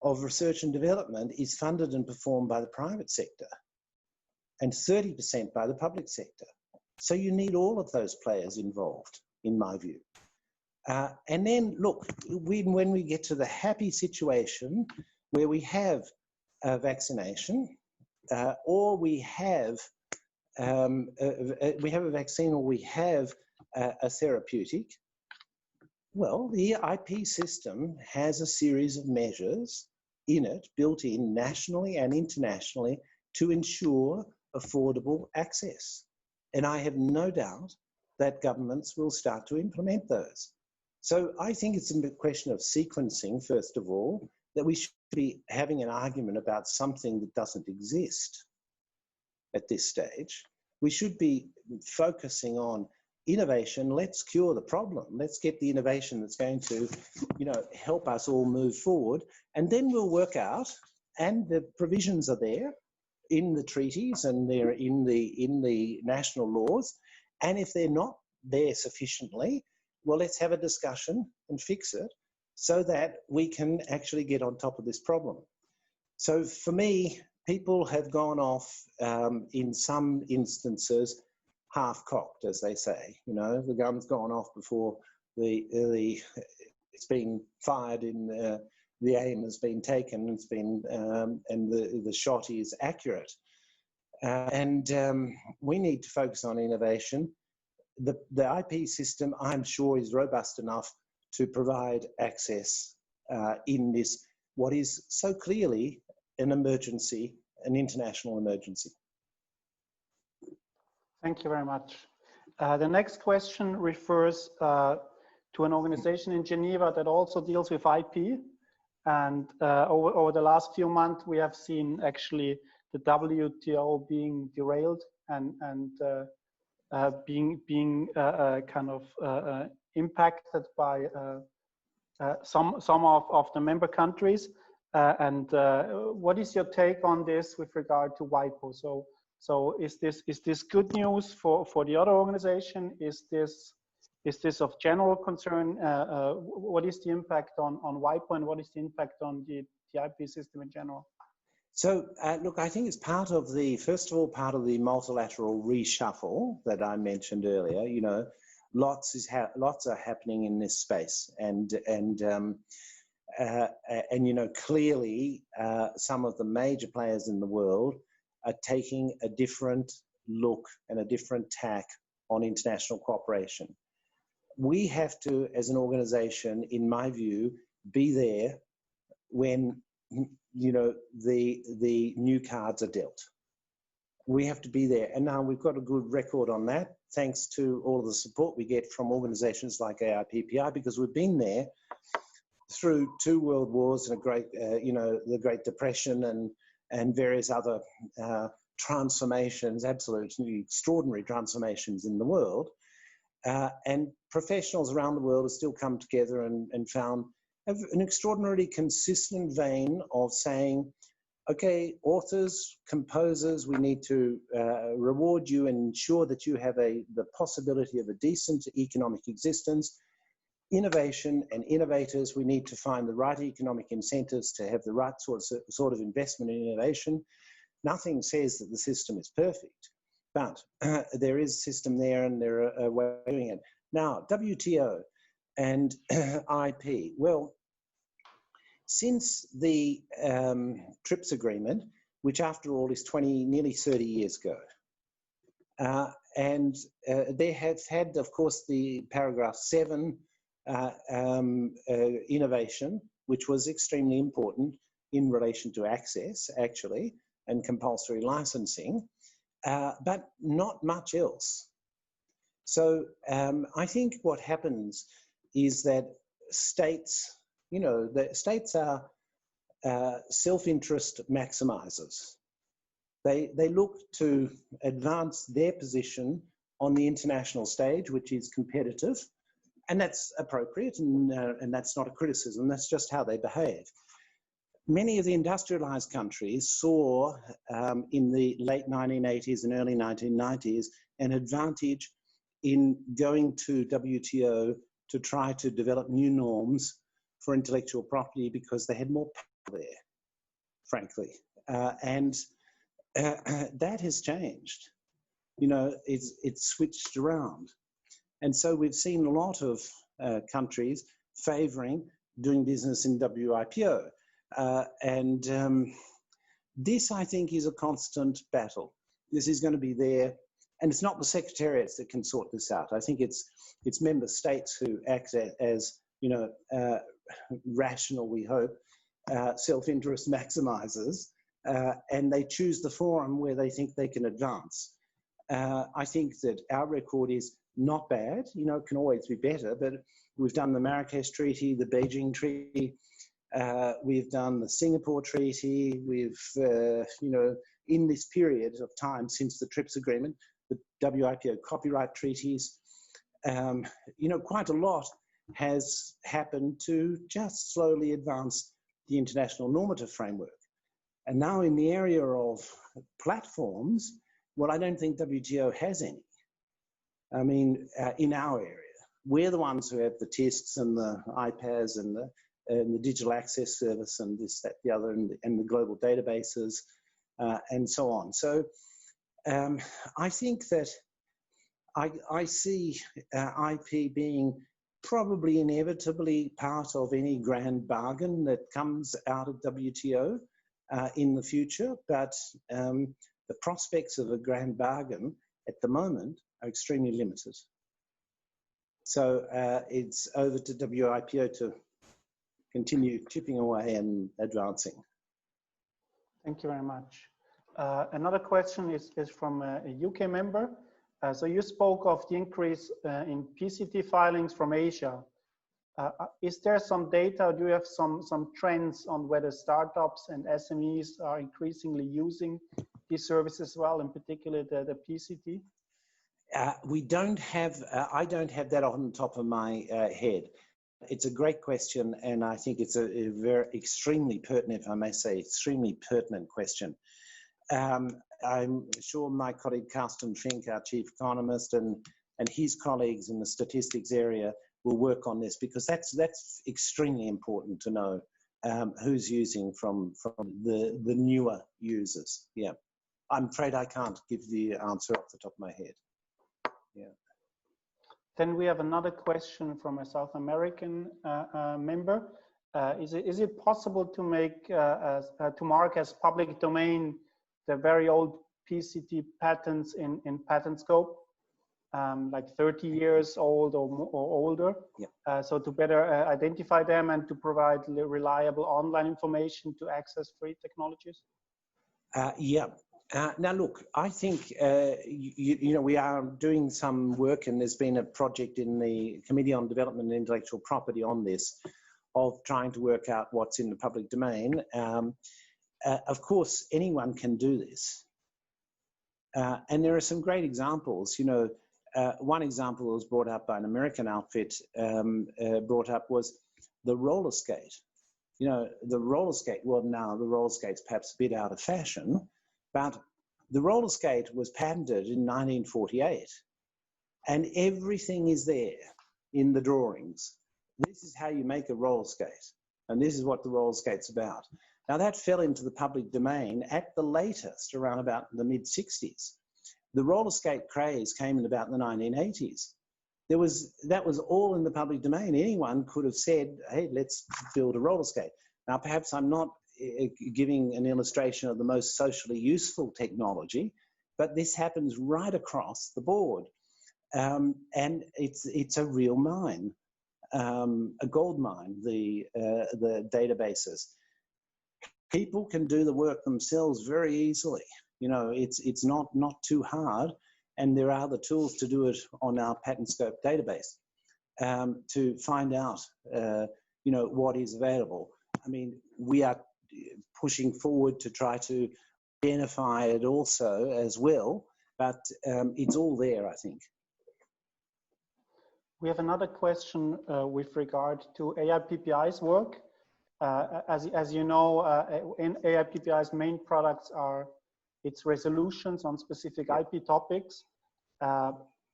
of research and development is funded and performed by the private sector, and 30% by the public sector. So you need all of those players involved, in my view. And then, look, when we get to the happy situation where we have a vaccination, or we have a vaccine, or we have a therapeutic, well, the IP system has a series of measures in it, built in nationally and internationally, to ensure affordable access. And I have no doubt that governments will start to implement those. So I think it's a question of sequencing, first of all, that we should be having an argument about something that doesn't exist at this stage. We should be focusing on innovation. Let's cure the problem. Let's get the innovation that's going to, help us all move forward. And then we'll work out, and the provisions are there in the treaties and they're in the national laws. And if they're not there sufficiently, well, let's have a discussion and fix it so that we can actually get on top of this problem. So for me, people have gone off in some instances half-cocked, as they say. You know, the gun's gone off before it's been fired in the aim has been taken. It's been and the shot is accurate. We need to focus on innovation. The IP system, I'm sure, is robust enough to provide access in this, what is so clearly an emergency, an international emergency.
Thank you very much. The next question refers to an organization in Geneva that also deals with IP. And over the last few months, we have seen actually the WTO being derailed and being kind of impacted by some of the member countries. What is your take on this with regard to WIPO? So is this good news for the other organization? Is this of general concern? What is the impact on WIPO, and what is the impact on the IP system in general?
So look, I think it's part of the, first of all, part of the multilateral reshuffle that I mentioned earlier. You know, lots are happening in this space, and you know, clearly some of the major players in the world are taking a different look and a different tack on international cooperation. We have to, as an organization, in my view, be there when, you know, the new cards are dealt. We have to be there. And now we've got a good record on that, thanks to all of the support we get from organizations like AIPPI, because we've been there through 2 world wars and a great, you know, the Great Depression and various other transformations, absolutely extraordinary transformations in the world. And professionals around the world have still come together and found an extraordinarily consistent vein of saying, okay, authors, composers, we need to reward you and ensure that you have the possibility of a decent economic existence. Innovation and innovators, we need to find the right economic incentives to have the right sort of investment in innovation. Nothing says that the system is perfect, but there is a system there and there are ways of doing it. Now, WTO and IP. Well, since the TRIPS agreement, which after all is nearly 30 years ago, they have had, of course, the paragraph 7 innovation, which was extremely important in relation to access, actually, and compulsory licensing, but not much else. So I think what happens is that states, you know, the states are self-interest maximizers. They look to advance their position on the international stage, which is competitive, and that's appropriate, and that's not a criticism, that's just how they behave. Many of the industrialized countries saw in the late 1980s and early 1990s an advantage in going to WTO to try to develop new norms for intellectual property because they had more power there, frankly. That has changed. You know, it's switched around. And so we've seen a lot of countries favoring doing business in WIPO. This, I think, is a constant battle. This is going to be there. And it's not the secretariats that can sort this out. I think it's member states who act as, you know, rational, we hope, self-interest maximizers, and they choose the forum where they think they can advance. I think that our record is not bad. You know, it can always be better, but we've done the Marrakesh Treaty, the Beijing Treaty, we've done the Singapore Treaty, we've, you know, in this period of time since the TRIPS agreement, the WIPO copyright treaties, you know, quite a lot has happened to just slowly advance the international normative framework. And now in the area of platforms, well, I don't think WTO has any. I mean, in our area, we're the ones who have the TISCs and the IPAs and the digital access service and this, that, the other, and the global databases and so on. So I think that I see IP being probably inevitably part of any grand bargain that comes out of WTO in the future, but the prospects of a grand bargain at the moment are extremely limited. So it's over to WIPO to continue chipping away and advancing.
Thank you very much. Another question is from a UK member. So you spoke of the increase in PCT filings from Asia. Is there some data, or do you have some trends on whether startups and SMEs are increasingly using these services as well, in particular the PCT?
We don't have, I don't have that on the top of my head. It's a great question, and I think it's a very extremely pertinent, if I may say, extremely pertinent question. I'm sure my colleague Carsten Fink, our chief economist, and his colleagues in the statistics area will work on this, because that's extremely important to know who's using from the newer users. Yeah, I'm afraid I can't give the answer off the top of my head. Yeah.
Then we have another question from a South American member. Is it possible to make to mark as public domain the very old PCT patents in patent scope, like 30 years old or older?
Yeah.
So to better identify them and to provide reliable online information to access free technologies?
Yeah. Now, look, I think, you know, we are doing some work, and there's been a project in the Committee on Development and Intellectual Property on this, of trying to work out what's in the public domain. Of course, anyone can do this. And there are some great examples. You know, one example that was brought up by an American outfit brought up was the roller skate. You know, the roller skate, well, now the roller skate's perhaps a bit out of fashion, but the roller skate was patented in 1948, and everything is there in the drawings. This is how you make a roller skate, and this is what the roller skate's about. Now, that fell into the public domain at the latest, around about the mid-60s. The roller skate craze came in about the 1980s. That was all in the public domain. Anyone could have said, hey, let's build a roller skate. Now, perhaps I'm not giving an illustration of the most socially useful technology, but this happens right across the board. And it's a real mine, a gold mine, the databases. People can do the work themselves very easily. You know, it's not too hard, and there are the tools to do it on our patent scope database to find out, you know, what is available. I mean, we are pushing forward to try to identify it also as well, but it's all there, I think.
We have another question with regard to AIPPI's work. As you know, in AIPPI's main products are its resolutions on specific IP topics.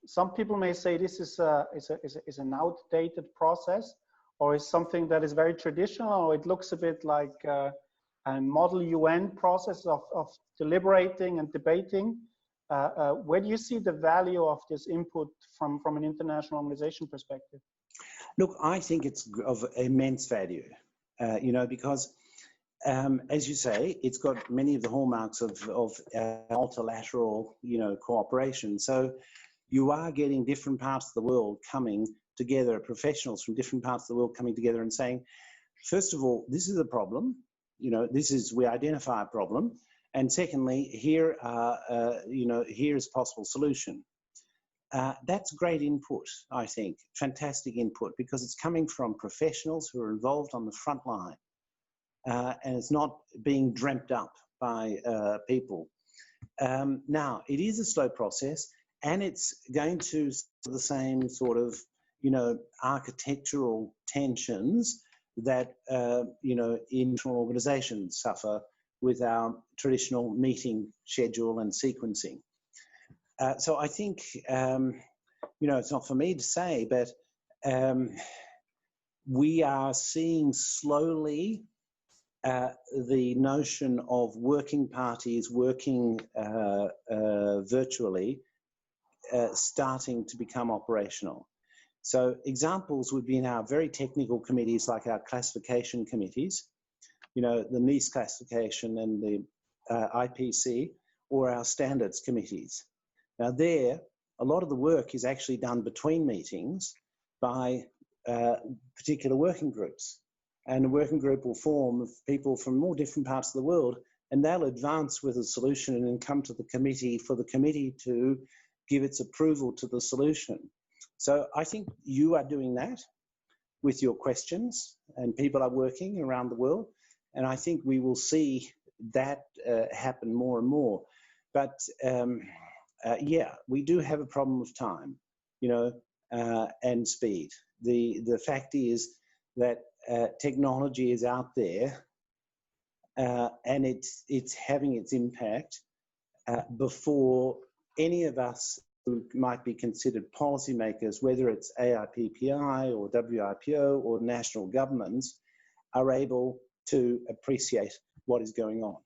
Some people may say this is an outdated process, or is something that is very traditional, or it looks a bit like a model UN process of deliberating and debating. Where do you see the value of this input from an international organization perspective?
Look, I think it's of immense value, you know, because as you say, it's got many of the hallmarks of multilateral, you know, cooperation. So you are getting different parts of the world coming together, professionals from different parts of the world coming together and saying, first of all, this is a problem, you know, we identify a problem. And secondly, here, you know, here's a possible solution. That's great input, I think, fantastic input, because it's coming from professionals who are involved on the front line. And it's not being dreamt up by people. Now, it is a slow process, and it's going to the same sort of, you know, architectural tensions that, you know, international organizations suffer with our traditional meeting schedule and sequencing. So I think, it's not for me to say, but we are seeing slowly the notion of working parties working virtually starting to become operational. So examples would be in our very technical committees, like our classification committees, the NIS classification and the IPC, or our standards committees. Now there, a lot of the work is actually done between meetings by particular working groups. And a working group will form of people from all different parts of the world, and they'll advance with a solution and then come to the committee for the committee to give its approval to the solution. So I think you are doing that with your questions, and people are working around the world. And I think we will see that happen more and more. But yeah, we do have a problem with time, and speed. The fact is that technology is out there, and it's having its impact before any of us who might be considered policymakers, whether it's AIPPI or WIPO or national governments, are able to appreciate what is going on.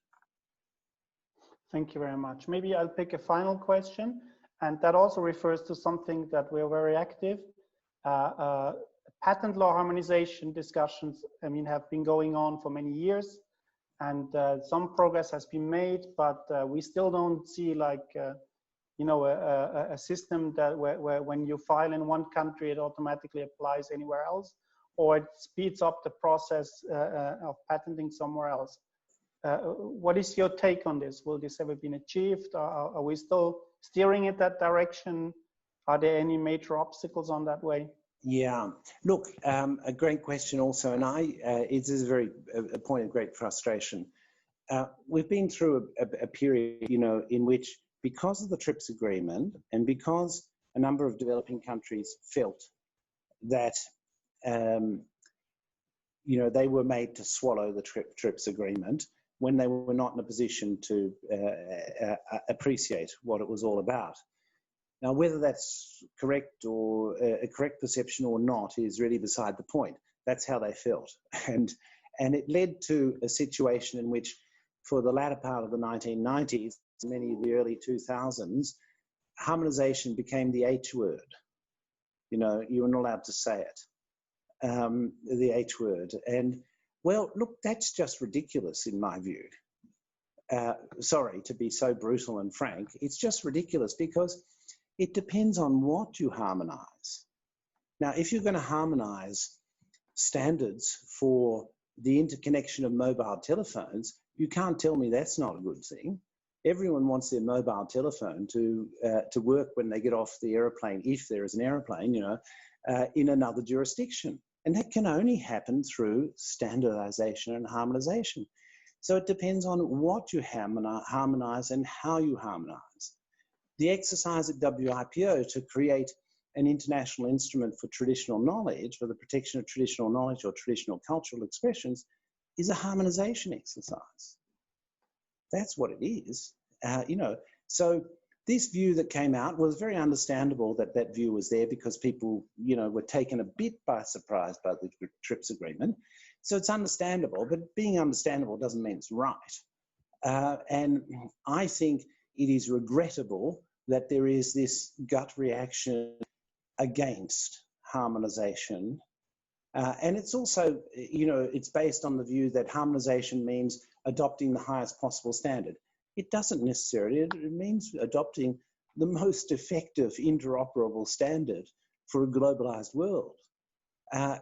Thank you very much. Maybe I'll pick a final question, and that also refers to something that we're very active. Patent law harmonization discussions, have been going on for many years, and some progress has been made, but we still don't see a system that where when you file in one country, it automatically applies anywhere else, or it speeds up the process of patenting somewhere else. What is your take on this? Will this ever be achieved? Are we still steering in that direction? Are there any major obstacles on that way?
Yeah, look, a great question also, and it is a point of great frustration. We've been through a period, in which, because of the TRIPS agreement and because a number of developing countries felt that, they were made to swallow the TRIPS agreement when they were not in a position to appreciate what it was all about. Now, whether that's correct or a correct perception or not is really beside the point. That's how they felt. And it led to a situation in which, for the latter part of the 1990s, many of the early 2000s, harmonization became the H word. You were not allowed to say it, the H word. And, well, look, that's just ridiculous in my view. Sorry to be so brutal and frank. It's just ridiculous because it depends on what you harmonize. Now, if you're going to harmonize standards for the interconnection of mobile telephones, you can't tell me that's not a good thing. Everyone wants their mobile telephone to work when they get off the aeroplane, if there is an aeroplane, in another jurisdiction. And that can only happen through standardization and harmonization. So it depends on what you harmonize and how you harmonize. The exercise at WIPO to create an international instrument for traditional knowledge, for the protection of traditional knowledge or traditional cultural expressions, is a harmonization exercise. That's what it is, So this view that came out was very understandable that that view was there because people, were taken a bit by surprise by the TRIPS agreement. So it's understandable, but being understandable doesn't mean it's right. And I think it is regrettable that there is this gut reaction against harmonization. And it's also, it's based on the view that harmonization means adopting the highest possible standard. It doesn't necessarily. It means adopting the most effective interoperable standard for a globalized world.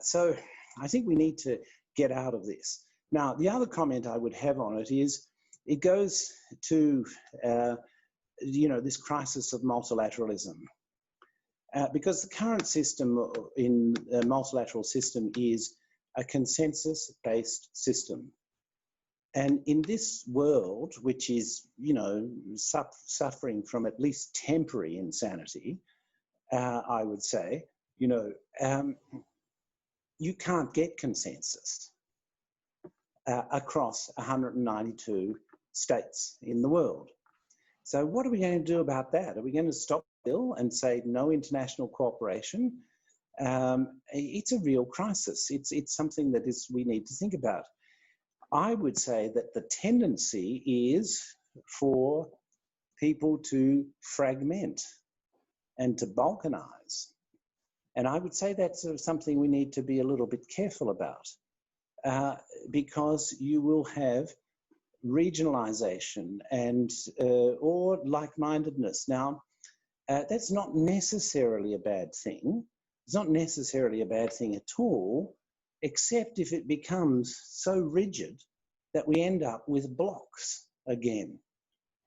So I think we need to get out of this. Now, the other comment I would have on it is, it goes to, this crisis of multilateralism. Because the current system in a multilateral system is a consensus-based system. And in this world, which is, suffering from at least temporary insanity, I would say, you can't get consensus. across 192 states in the world. So what are we going to do about that? Are we going to stop the bill and say no international cooperation? It's a real crisis. It's something that we need to think about. I would say that the tendency is for people to fragment and to balkanize. And I would say that's something we need to be a little bit careful about, because you will have regionalization and or like-mindedness. Now, that's not necessarily a bad thing. It's not necessarily a bad thing at all, except if it becomes so rigid that we end up with blocks again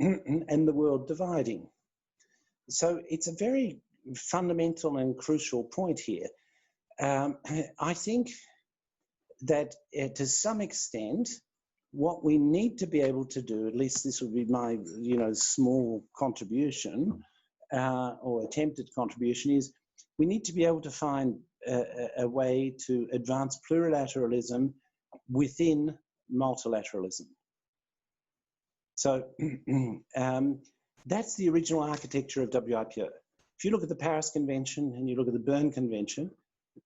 and the world dividing. So it's a very fundamental and crucial point here. I think that to some extent, what we need to be able to do, at least this would be my small contribution or attempted contribution, is we need to be able to find a way to advance plurilateralism within multilateralism. So that's the original architecture of WIPO. If you look at the Paris Convention and you look at the Berne Convention,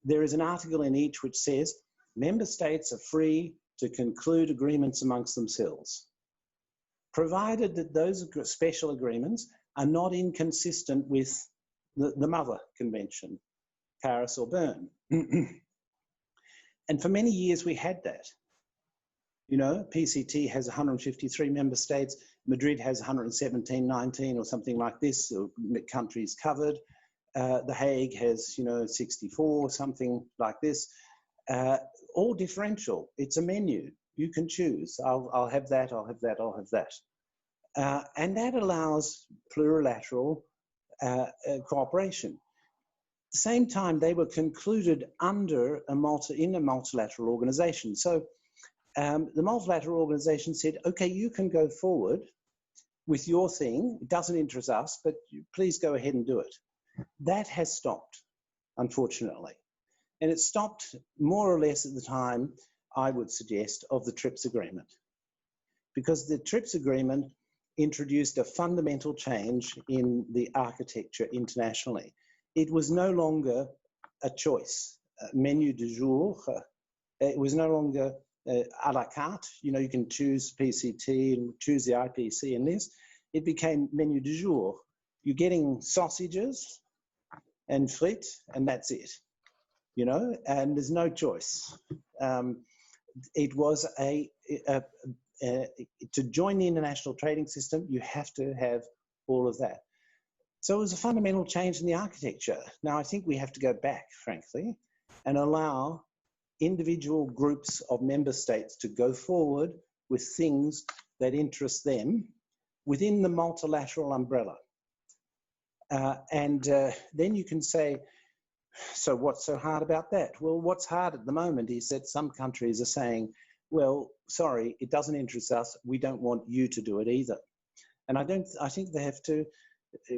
there is an article in each which says member states are free to conclude agreements amongst themselves, provided that those special agreements are not inconsistent with the mother convention, Paris or Berne. And for many years we had that. PCT has 153 member states, Madrid has 117, 19 or something like this, or countries covered. The Hague has, 64, something like this. All differential. It's a menu. You can choose. I'll have that, I'll have that, I'll have that. And that allows plurilateral cooperation. At the same time, they were concluded under in a multilateral organization. So the multilateral organization said, okay, you can go forward with your thing. It doesn't interest us, but please go ahead and do it. That has stopped, unfortunately. And it stopped more or less at the time, I would suggest, of the TRIPS agreement. Because the TRIPS agreement introduced a fundamental change in the architecture internationally. It was no longer a choice, menu du jour. It was no longer a la carte. You can choose PCT and choose the IPC in this. It became menu du jour. You're getting sausages and frites, and that's it. And there's no choice. It was to join the international trading system, you have to have all of that. So it was a fundamental change in the architecture. Now, I think we have to go back, frankly, and allow individual groups of member states to go forward with things that interest them within the multilateral umbrella. And then you can say, so what's so hard about that? Well, what's hard at the moment is that some countries are saying, well, sorry, it doesn't interest us. We don't want you to do it either. And I think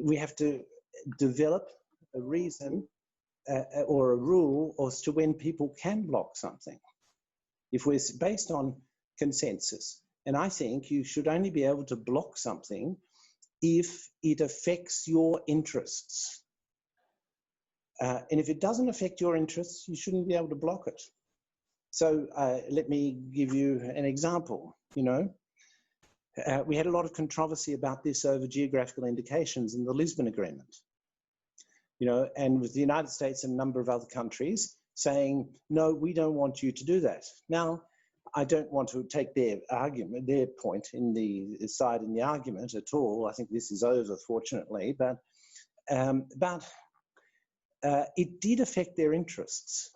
we have to develop a reason or a rule as to when people can block something. If we're based on consensus, and I think you should only be able to block something if it affects your interests. And if it doesn't affect your interests, you shouldn't be able to block it. So let me give you an example. We had a lot of controversy about this over geographical indications in the Lisbon Agreement. And with the United States and a number of other countries saying, no, we don't want you to do that. Now, I don't want to take their point in the side in the argument at all. I think this is over, fortunately, but it did affect their interests.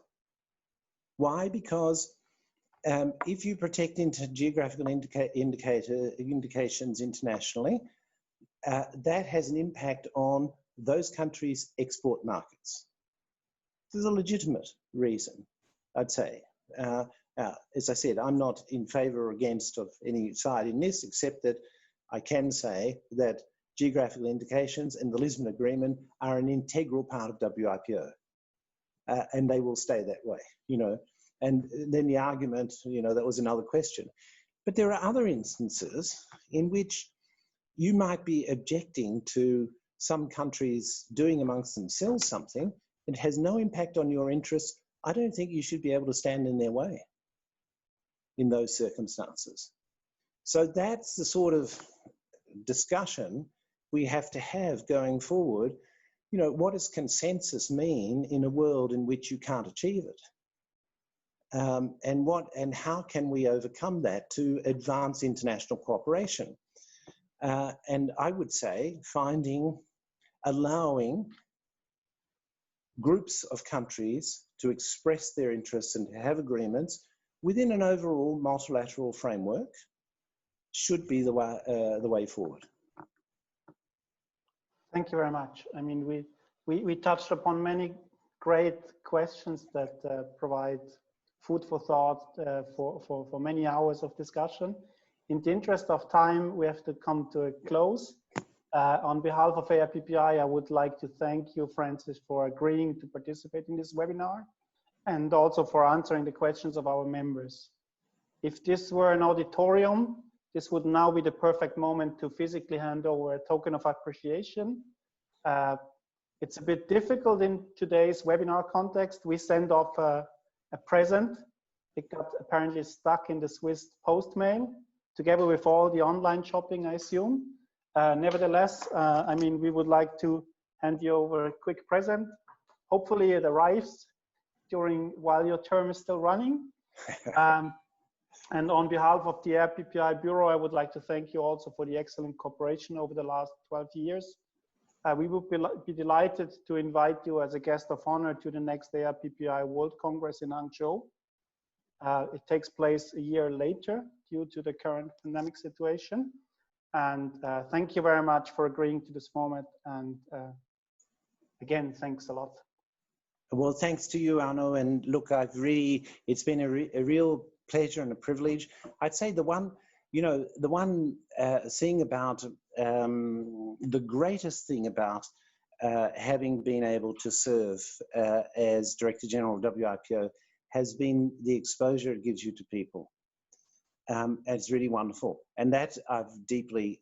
Why? Because if you protect geographical indications internationally, that has an impact on those countries' export markets. This is a legitimate reason, I'd say. As I said, I'm not in favor or against of any side in this, except that I can say that geographical indications and the Lisbon Agreement are an integral part of WIPO. And they will stay that way, And then the argument, you know, that was another question. But there are other instances in which you might be objecting to some countries doing amongst themselves something that has no impact on your interests. I don't think you should be able to stand in their way in those circumstances. So that's the sort of discussion we have to have going forward. You know, what does consensus mean in a world in which you can't achieve it? And how can we overcome that to advance international cooperation? And I would say allowing groups of countries to express their interests and to have agreements within an overall multilateral framework should be the way forward.
Thank you very much. I mean, we touched upon many great questions that provide food for thought for many hours of discussion. In the interest of time, we have to come to a close. On behalf of AIPPI, I would like to thank you, Francis, for agreeing to participate in this webinar and also for answering the questions of our members. If this were an auditorium, this would now be the perfect moment to physically hand over a token of appreciation. It's a bit difficult in today's webinar context. We send off a present. It got apparently stuck in the Swiss postmail together with all the online shopping, I assume. Nevertheless, I mean, we would like to hand you over a quick present. Hopefully it arrives while your term is still running. And on behalf of the AIPPI Bureau, I would like to thank you also for the excellent cooperation over the last 12 years. We would be delighted to invite you as a guest of honor to the next AIPPI World Congress in Hangzhou. It takes place a year later due to the current pandemic situation. And thank you very much for agreeing to this format. And again, thanks a lot.
Well, thanks to you, Arno. And look, it's been a real pleasure and a privilege. I'd say the one thing about, the greatest thing about having been able to serve as Director General of WIPO has been the exposure it gives you to people. It's really wonderful. And that I've deeply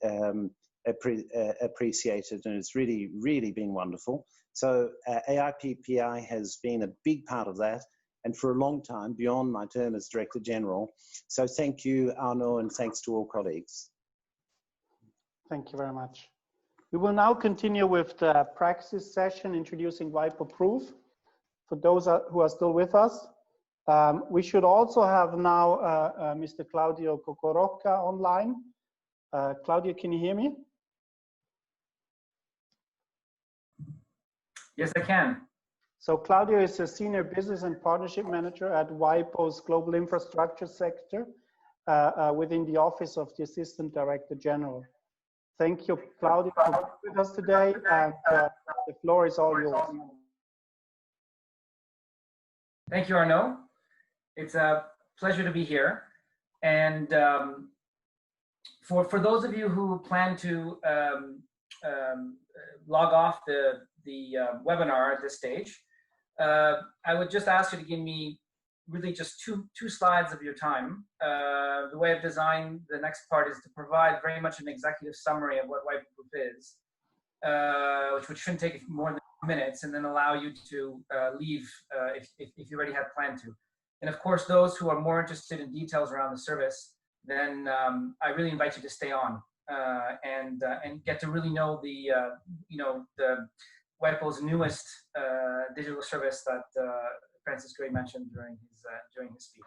appreciated, and it's really, really been wonderful. So AIPPI has been a big part of that, and for a long time, beyond my term as Director General. So thank you, Arno, and thanks to all colleagues.
Thank you very much. We will now continue with the praxis session introducing WIPO Proof. For those who are still with us, we should also have now Mr. Claudio Cocorocchia online. Claudio, can you hear me?
Yes, I can.
So Claudio is a Senior Business and Partnership Manager at WIPO's Global Infrastructure Sector within the Office of the Assistant Director General. Thank you, Claudio, for being with us today, and the floor is all yours.
Thank you, Arno. It's a pleasure to be here. And for those of you who plan to log off the webinar at this stage, I would just ask you to give me really just two slides of your time. The way I've designed the next part is to provide very much an executive summary of what WIPO Proof is, which shouldn't take more than minutes, and then allow you to leave if you already had planned to. And of course, those who are more interested in details around the service, then I really invite you to stay on and get to really know the WIPO's newest digital service that Francis Gray mentioned during his speech.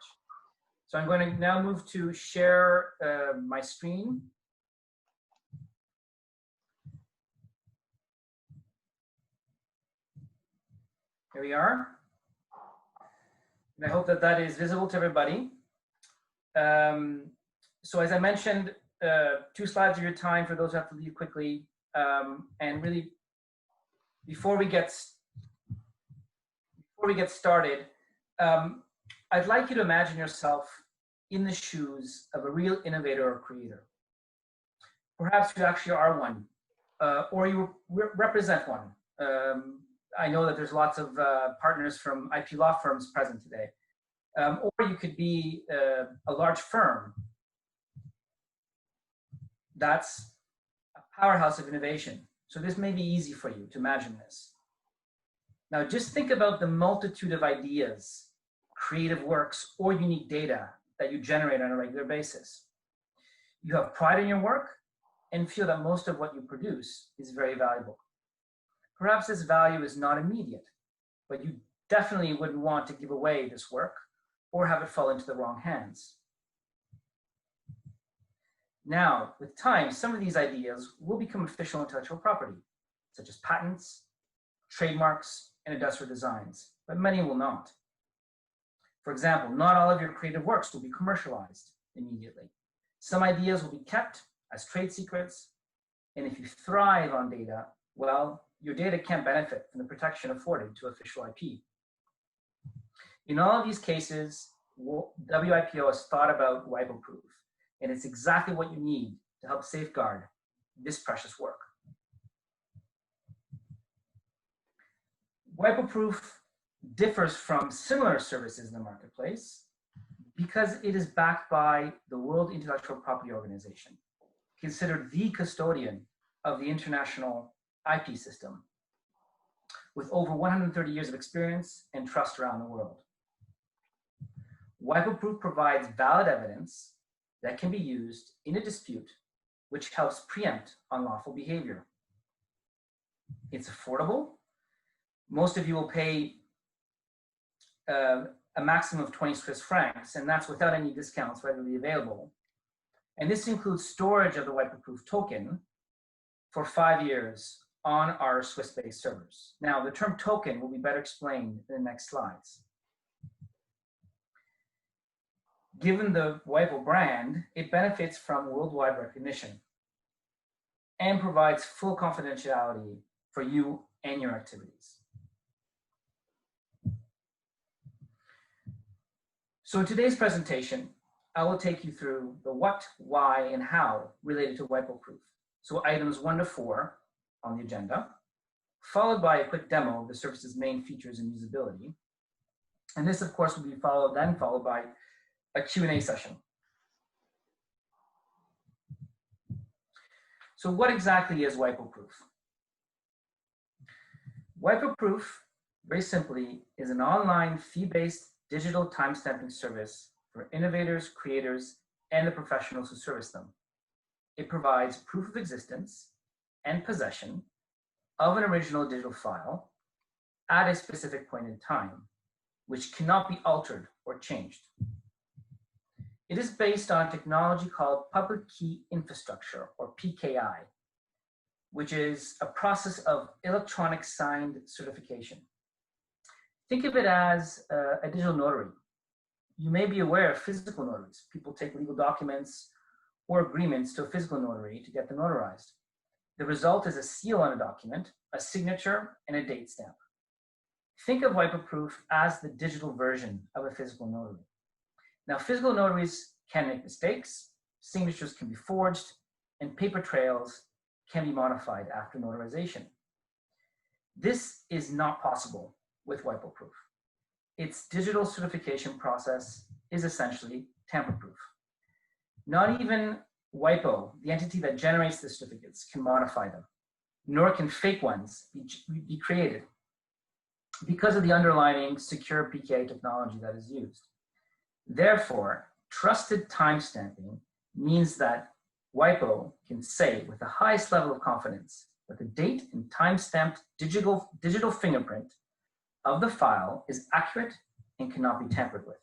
So I'm going to now move to share my screen. Here we are. And I hope that that is visible to everybody. So as I mentioned, 2 slides of your time for those who have to leave quickly. And really, before we get started, I'd like you to imagine yourself in the shoes of a real innovator or creator. Perhaps you actually are one, or you represent one. I know that there's lots of partners from IP law firms present today. Or you could be a large firm that's a powerhouse of innovation. So this may be easy for you to imagine this. Now just think about the multitude of ideas, creative works, or unique data that you generate on a regular basis. You have pride in your work and feel that most of what you produce is very valuable. Perhaps this value is not immediate, but you definitely wouldn't want to give away this work or have it fall into the wrong hands. Now, with time, some of these ideas will become official intellectual property, such as patents, trademarks, and industrial designs, but many will not. For example, not all of your creative works will be commercialized immediately. Some ideas will be kept as trade secrets, and if you thrive on data, well, your data can benefit from the protection afforded to official IP. In all of these cases, WIPO has thought about WIPO Proof, and it's exactly what you need to help safeguard this precious work. WIPO Proof differs from similar services in the marketplace because it is backed by the World Intellectual Property Organization, considered the custodian of the international IP system, with over 130 years of experience and trust around the world. WIPO Proof provides valid evidence that can be used in a dispute, which helps preempt unlawful behavior. It's affordable. Most of you will pay a maximum of 20 Swiss francs, and that's without any discounts readily available. And this includes storage of the WIPO Proof token for 5 years on our Swiss-based servers. Now, the term token will be better explained in the next slides. Given the WIPO brand, it benefits from worldwide recognition and provides full confidentiality for you and your activities. So in today's presentation, I will take you through the what, why, and how related to WIPO Proof. So items 1 to 4 on the agenda, followed by a quick demo of the service's main features and usability. And this, of course, will be followed by a Q&A session. So what exactly is WIPO Proof? WIPO Proof, very simply, is an online fee-based digital timestamping service for innovators, creators, and the professionals who service them. It provides proof of existence and possession of an original digital file at a specific point in time, which cannot be altered or changed. It is based on technology called Public Key Infrastructure, or PKI, which is a process of electronic signed certification. Think of it as a digital notary. You may be aware of physical notaries. People take legal documents or agreements to a physical notary to get them notarized. The result is a seal on a document, a signature, and a date stamp. Think of WIPO Proof as the digital version of a physical notary. Now, physical notaries can make mistakes, signatures can be forged, and paper trails can be modified after notarization. This is not possible with WIPO Proof. Its digital certification process is essentially tamper-proof. Not even WIPO, the entity that generates the certificates, can modify them, nor can fake ones be created because of the underlying secure PKI technology that is used. Therefore, trusted timestamping means that WIPO can say with the highest level of confidence that the date and timestamped digital fingerprint of the file is accurate and cannot be tampered with.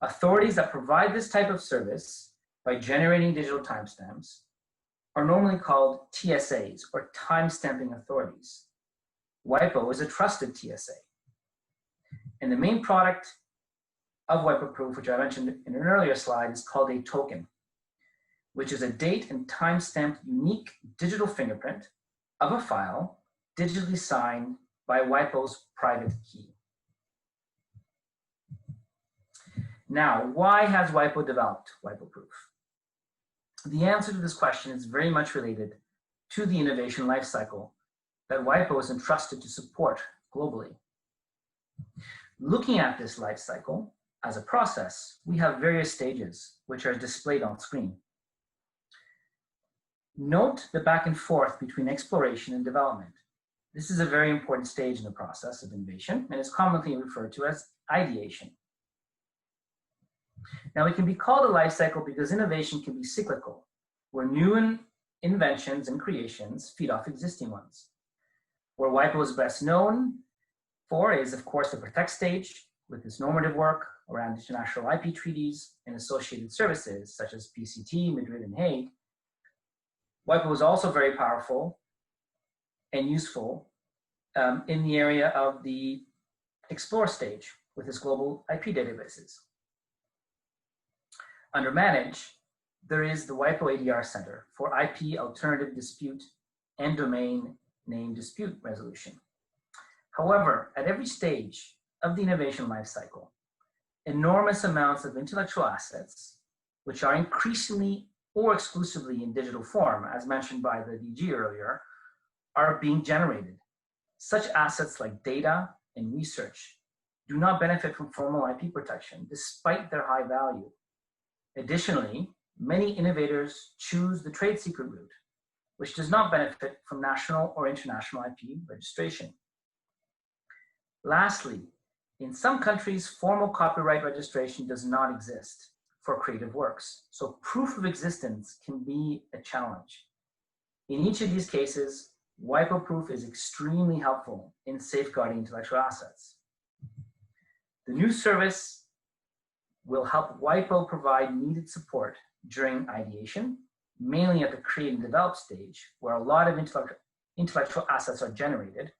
Authorities that provide this type of service by generating digital timestamps are normally called TSAs, or timestamping authorities. WIPO is a trusted TSA. And the main product of WIPO Proof, which I mentioned in an earlier slide, is called a token, which is a date and timestamped unique digital fingerprint of a file digitally signed by WIPO's private key. Now, why has WIPO developed WIPO Proof? The answer to this question is very much related to the innovation lifecycle that WIPO is entrusted to support globally. Looking at this life cycle as a process, we have various stages which are displayed on screen. Note the back and forth between exploration and development. This is a very important stage in the process of innovation and is commonly referred to as ideation. Now, it can be called a life cycle because innovation can be cyclical, where new inventions and creations feed off existing ones. Where WIPO is best known for is, of course, the protect stage, with its normative work around international IP treaties and associated services such as PCT, Madrid, and Hague. WIPO is also very powerful and useful in the area of the explore stage with its global IP databases. Under manage, there is the WIPO ADR Center for IP alternative dispute and domain name dispute resolution. However, at every stage of the innovation lifecycle, enormous amounts of intellectual assets, which are increasingly or exclusively in digital form, as mentioned by the DG earlier, are being generated. Such assets like data and research do not benefit from formal IP protection, despite their high value. Additionally, many innovators choose the trade secret route, which does not benefit from national or international IP registration. Lastly, in some countries, formal copyright registration does not exist for creative works, so proof of existence can be a challenge. In each of these cases, WIPO proof is extremely helpful in safeguarding intellectual assets. The new service will help WIPO provide needed support during ideation, mainly at the create and develop stage, where a lot of intellectual assets are generated,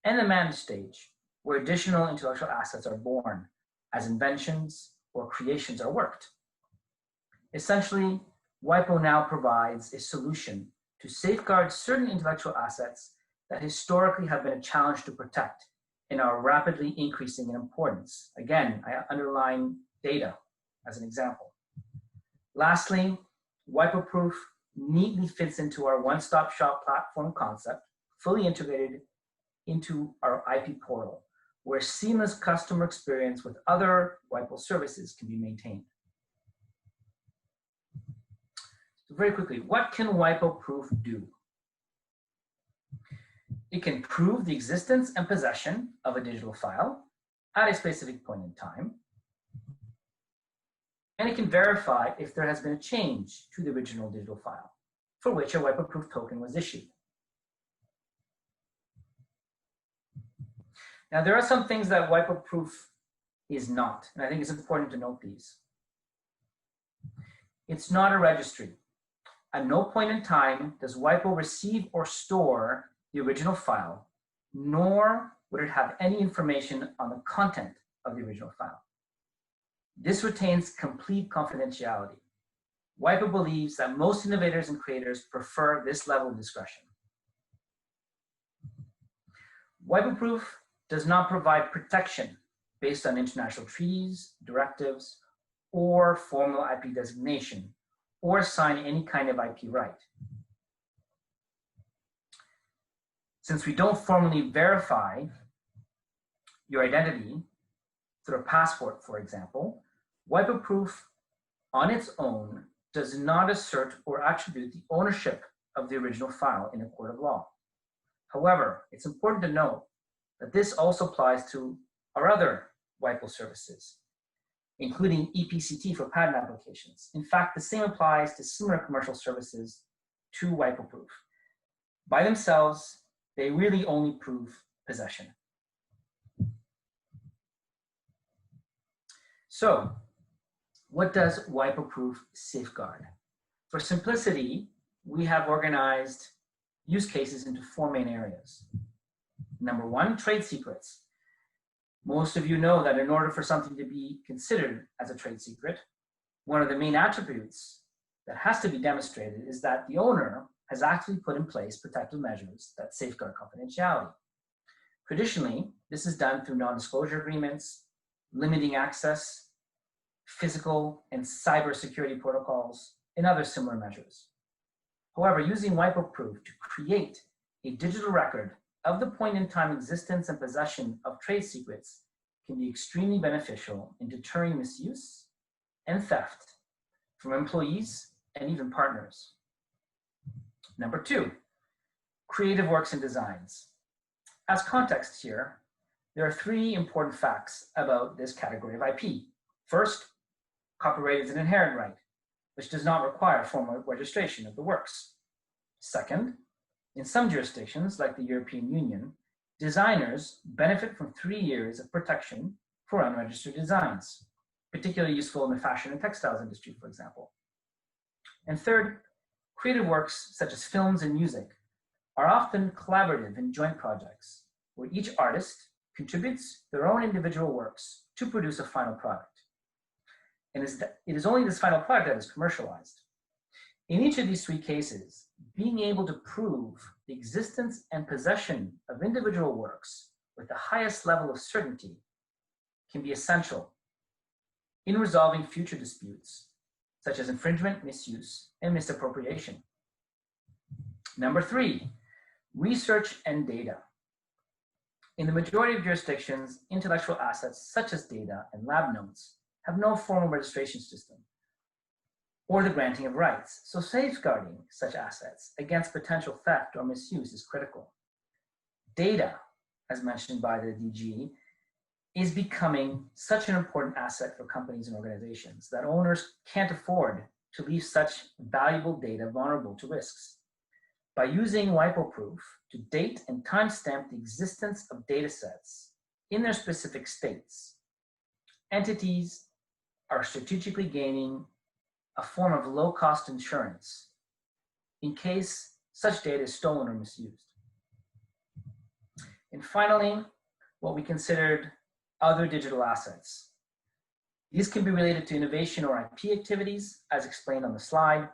and the manage stage, where additional intellectual assets are born as inventions or creations are worked. Essentially, WIPO now provides a solution to safeguard certain intellectual assets that historically have been a challenge to protect and are rapidly increasing in importance. Again, I underline data as an example. Lastly, WIPO proof neatly fits into our one-stop shop platform concept, fully integrated into our IP portal, where seamless customer experience with other WIPO services can be maintained. So very quickly, what can WIPO proof do? It can prove the existence and possession of a digital file at a specific point in time. And it can verify if there has been a change to the original digital file for which a WIPO proof token was issued. Now, there are some things that WIPO proof is not, and I think it's important to note these. It's not a registry. At no point in time does WIPO receive or store the original file, nor would it have any information on the content of the original file. This retains complete confidentiality. WIPO believes that most innovators and creators prefer this level of discretion. WIPO proof does not provide protection based on international treaties, directives, or formal IP designation, or assign any kind of IP right. Since we don't formally verify your identity through a passport, for example, WIPO proof on its own does not assert or attribute the ownership of the original file in a court of law. However, it's important to note that this also applies to our other WIPO services, including EPCT for patent applications. In fact, the same applies to similar commercial services to WIPO proof. By themselves, they really only prove possession. So, what does WIPO proof safeguard? For simplicity, we have organized use cases into 4 main areas. Number 1, trade secrets. Most of you know that in order for something to be considered as a trade secret, one of the main attributes that has to be demonstrated is that the owner has actually put in place protective measures that safeguard confidentiality. Traditionally, this is done through non-disclosure agreements, limiting access, physical and cyber security protocols, and other similar measures. However, using WIPO proof to create a digital record of the point in time existence and possession of trade secrets can be extremely beneficial in deterring misuse and theft from employees and even partners. Number 2, creative works and designs. As context here, there are 3 important facts about this category of IP. First, copyright is an inherent right, which does not require formal registration of the works. Second, in some jurisdictions, like the European Union, designers benefit from 3 years of protection for unregistered designs, particularly useful in the fashion and textiles industry, for example. And third, creative works such as films and music are often collaborative in joint projects where each artist contributes their own individual works to produce a final product. And it is only this final product that is commercialized. In each of these 3 cases, being able to prove the existence and possession of individual works with the highest level of certainty can be essential in resolving future disputes, such as infringement, misuse, and misappropriation. Number 3, research and data. In the majority of jurisdictions, intellectual assets such as data and lab notes have no formal registration system or the granting of rights, so safeguarding such assets against potential theft or misuse is critical. Data, as mentioned by the DG, is becoming such an important asset for companies and organizations that owners can't afford to leave such valuable data vulnerable to risks. By using WIPO proof to date and timestamp the existence of data sets in their specific states, entities are strategically gaining a form of low-cost insurance in case such data is stolen or misused. And finally, what we considered other digital assets. These can be related to innovation or IP activities, as explained on the slide,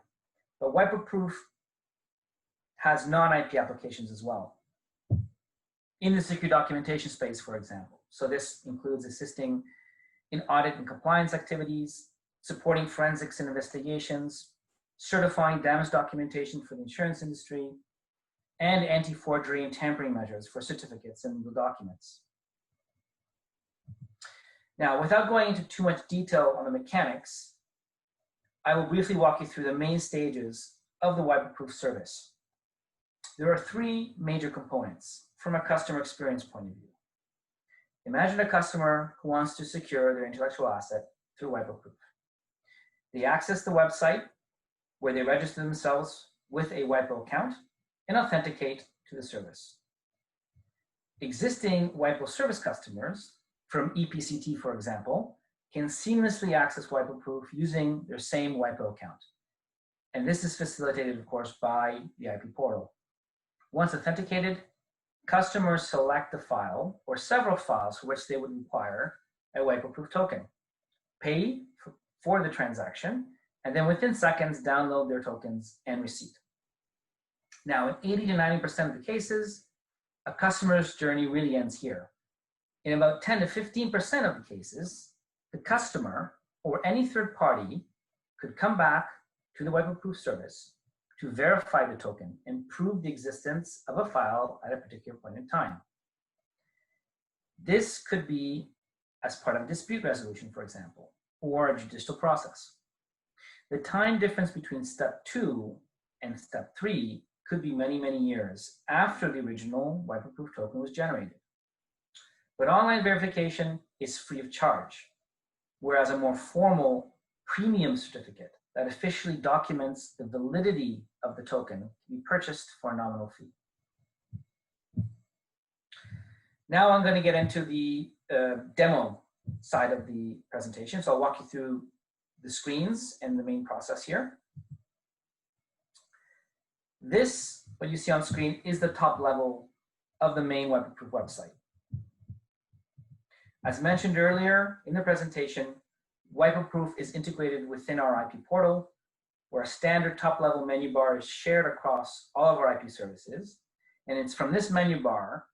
but WIPO proof has non-IP applications as well. In the secure documentation space, for example. So this includes assisting in audit and compliance activities, supporting forensics and investigations, certifying damage documentation for the insurance industry, and anti-forgery and tampering measures for certificates and legal documents. Now, without going into too much detail on the mechanics, I will briefly walk you through the main stages of the WIPO proof service. There are 3 major components from a customer experience point of view. Imagine a customer who wants to secure their intellectual asset through WIPO proof. They access the website where they register themselves with a WIPO account and authenticate to the service. Existing WIPO service customers from EPCT, for example, can seamlessly access WIPO proof using their same WIPO account. And this is facilitated, of course, by the IP portal. Once authenticated, customers select the file or several files for which they would require a WIPO proof token, pay for the transaction, and then within seconds, download their tokens and receipt. Now, in 80 to 90% of the cases, a customer's journey really ends here. In about 10 to 15% of the cases, the customer or any third party could come back to the WIPO proof service to verify the token and prove the existence of a file at a particular point in time. This could be as part of dispute resolution, for example, or a judicial process. The time difference between step 2 and step 3 could be many, many years after the original WIPO proof token was generated. But online verification is free of charge, whereas a more formal premium certificate that officially documents the validity of the token can be purchased for a nominal fee. Now I'm going to get into the demo side of the presentation. So I'll walk you through the screens and the main process here. This, what you see on screen, is the top level of the main WIPO proof website. As mentioned earlier in the presentation, WIPO proof is integrated within our IP portal, where a standard top-level menu bar is shared across all of our IP services. And it's from this menu bar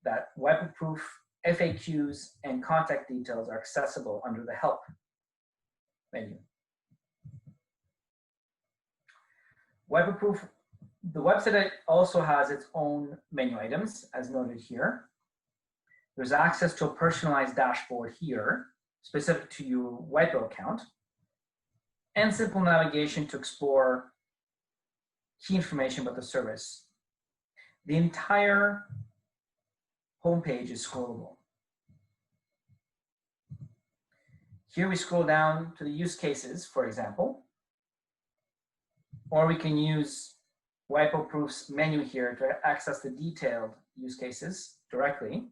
that WIPO proof FAQs and contact details are accessible under the Help menu. WIPO proof, the website also has its own menu items, as noted here. There's access to a personalized dashboard here, specific to your WIPO account, and simple navigation to explore key information about the service. The entire homepage is scrollable. Here we scroll down to the use cases, for example, or we can use WIPO Proof's menu here to access the detailed use cases directly.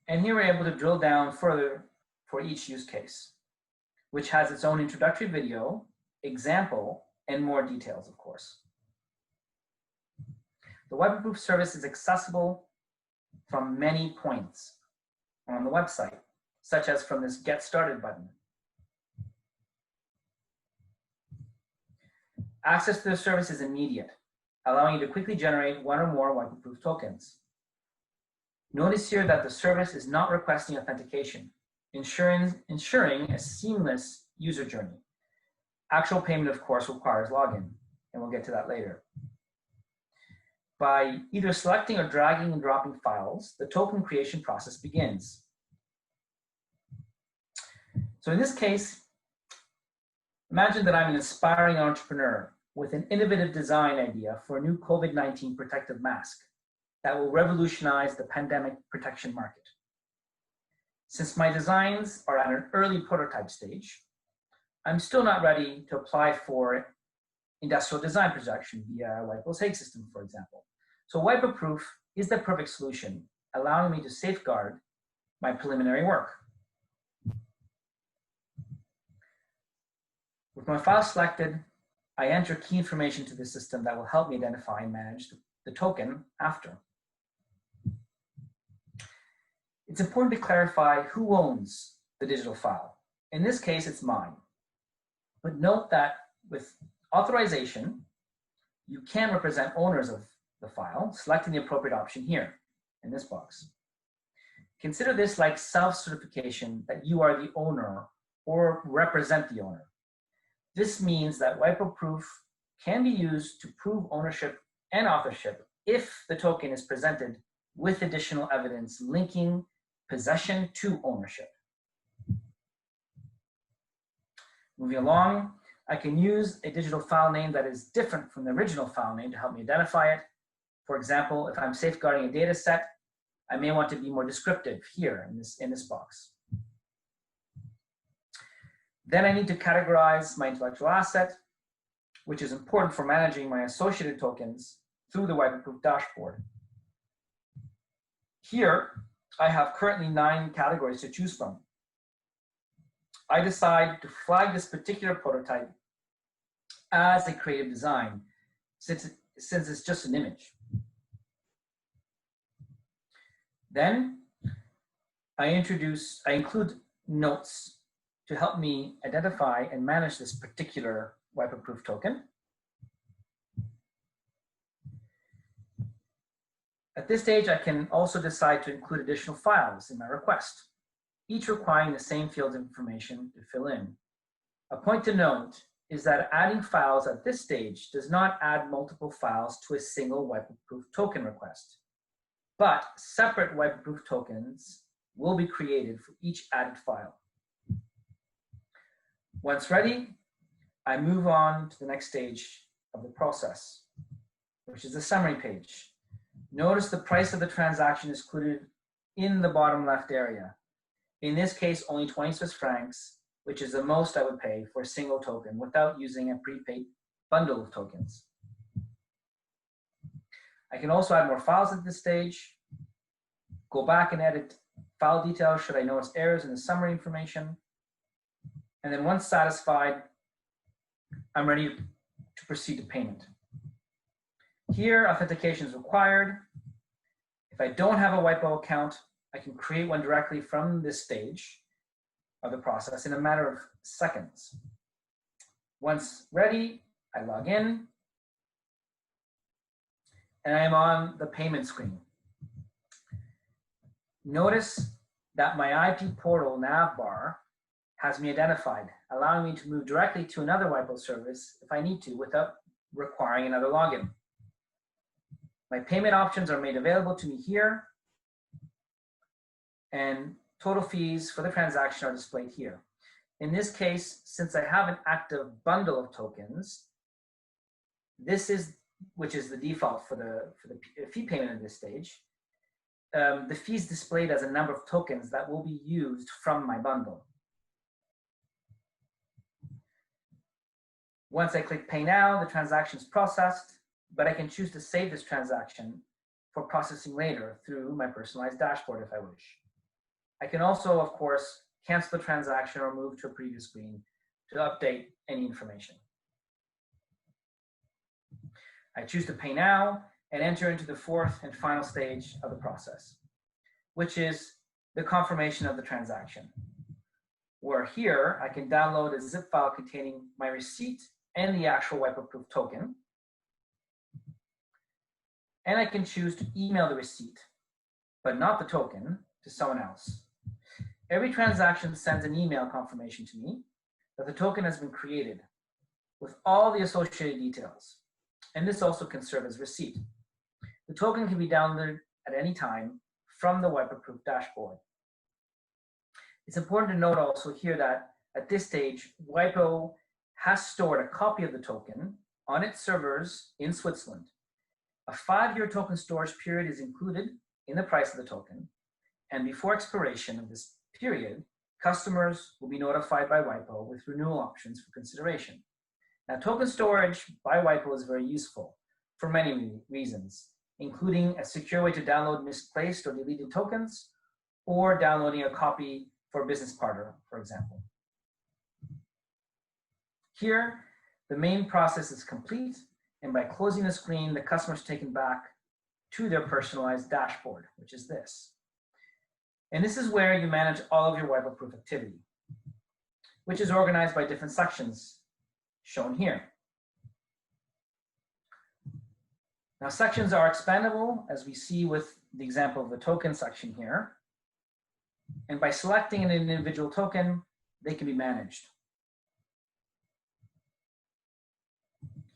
And here we're able to drill down further for each use case, which has its own introductory video, example, and more details, of course. The WIPO Proof service is accessible from many points on the website, such as from this Get Started button. Access to the service is immediate, allowing you to quickly generate one or more WIPO Proof tokens. Notice here that the service is not requesting authentication, ensuring a seamless user journey. Actual payment, of course, requires login, and we'll get to that later. By either selecting or dragging and dropping files, the token creation process begins. So in this case, imagine that I'm an aspiring entrepreneur with an innovative design idea for a new COVID-19 protective mask that will revolutionize the pandemic protection market. Since my designs are at an early prototype stage, I'm still not ready to apply for industrial design protection via WIPO's Hague system, for example. So WIPO Proof is the perfect solution, allowing me to safeguard my preliminary work. With my file selected, I enter key information to the system that will help me identify and manage the token after. It's important to clarify who owns the digital file. In this case, it's mine. But note that with authorization, you can represent owners of the file, selecting the appropriate option here in this box. Consider this like self-certification that you are the owner or represent the owner. This means that WIPO Proof can be used to prove ownership and authorship if the token is presented with additional evidence linking possession to ownership. Moving along, I can use a digital file name that is different from the original file name to help me identify it. For example, if I'm safeguarding a data set, I may want to be more descriptive here in this box. Then I need to categorize my intellectual asset, which is important for managing my associated tokens through the WIPO Proof dashboard. Here, I have currently 9 categories to choose from. I decide to flag this particular prototype as a creative design, since it's just an image. Then I include notes to help me identify and manage this particular WIPO Proof token. At this stage, I can also decide to include additional files in my request, each requiring the same field information to fill in. A point to note is that adding files at this stage does not add multiple files to a single WIPO Proof token request, but separate WIPO Proof tokens will be created for each added file. Once ready, I move on to the next stage of the process, which is the summary page. Notice the price of the transaction is included in the bottom left area. In this case, only 20 Swiss francs, which is the most I would pay for a single token without using a prepaid bundle of tokens. I can also add more files at this stage, go back and edit file details should I notice errors in the summary information. And then once satisfied, I'm ready to proceed to payment. Here, authentication is required. If I don't have a WIPO account, I can create one directly from this stage of the process in a matter of seconds. Once ready, I log in, and I am on the payment screen. Notice that my IP portal nav bar has me identified, allowing me to move directly to another WIPO service if I need to without requiring another login. My payment options are made available to me here, and total fees for the transaction are displayed here. In this case, since I have an active bundle of tokens, this is, which is the default for the fee payment at this stage, the fee is displayed as a number of tokens that will be used from my bundle. Once I click Pay Now, the transaction is processed, but I can choose to save this transaction for processing later through my personalized dashboard if I wish. I can also, of course, cancel the transaction or move to a previous screen to update any information. I choose to Pay Now and enter into the fourth and final stage of the process, which is the confirmation of the transaction, where here I can download a zip file containing my receipt and the actual WIPO proof token. And I can choose to email the receipt, but not the token, to someone else. Every transaction sends an email confirmation to me that the token has been created with all the associated details. And this also can serve as receipt. The token can be downloaded at any time from the WIPO proof dashboard. It's important to note also here that at this stage, WIPO has stored a copy of the token on its servers in Switzerland. A 5-year token storage period is included in the price of the token, and before expiration of this period, customers will be notified by WIPO with renewal options for consideration. Now, token storage by WIPO is very useful for many reasons, including a secure way to download misplaced or deleted tokens, or downloading a copy for a business partner, for example. Here, the main process is complete, and by closing the screen, the customer is taken back to their personalized dashboard, which is this. And this is where you manage all of your WIPO proof activity, which is organized by different sections shown here. Now, sections are expandable, as we see with the example of the token section here. And by selecting an individual token, they can be managed.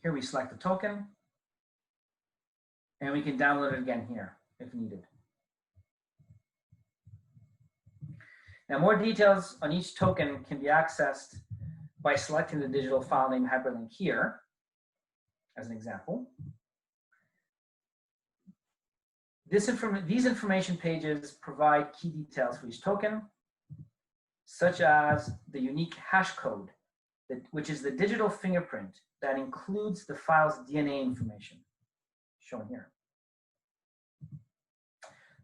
Here we select the token, and we can download it again here if needed. Now, more details on each token can be accessed by selecting the digital file name hyperlink here, as an example. These information pages provide key details for each token, such as the unique hash code, which is the digital fingerprint that includes the file's DNA information, shown here.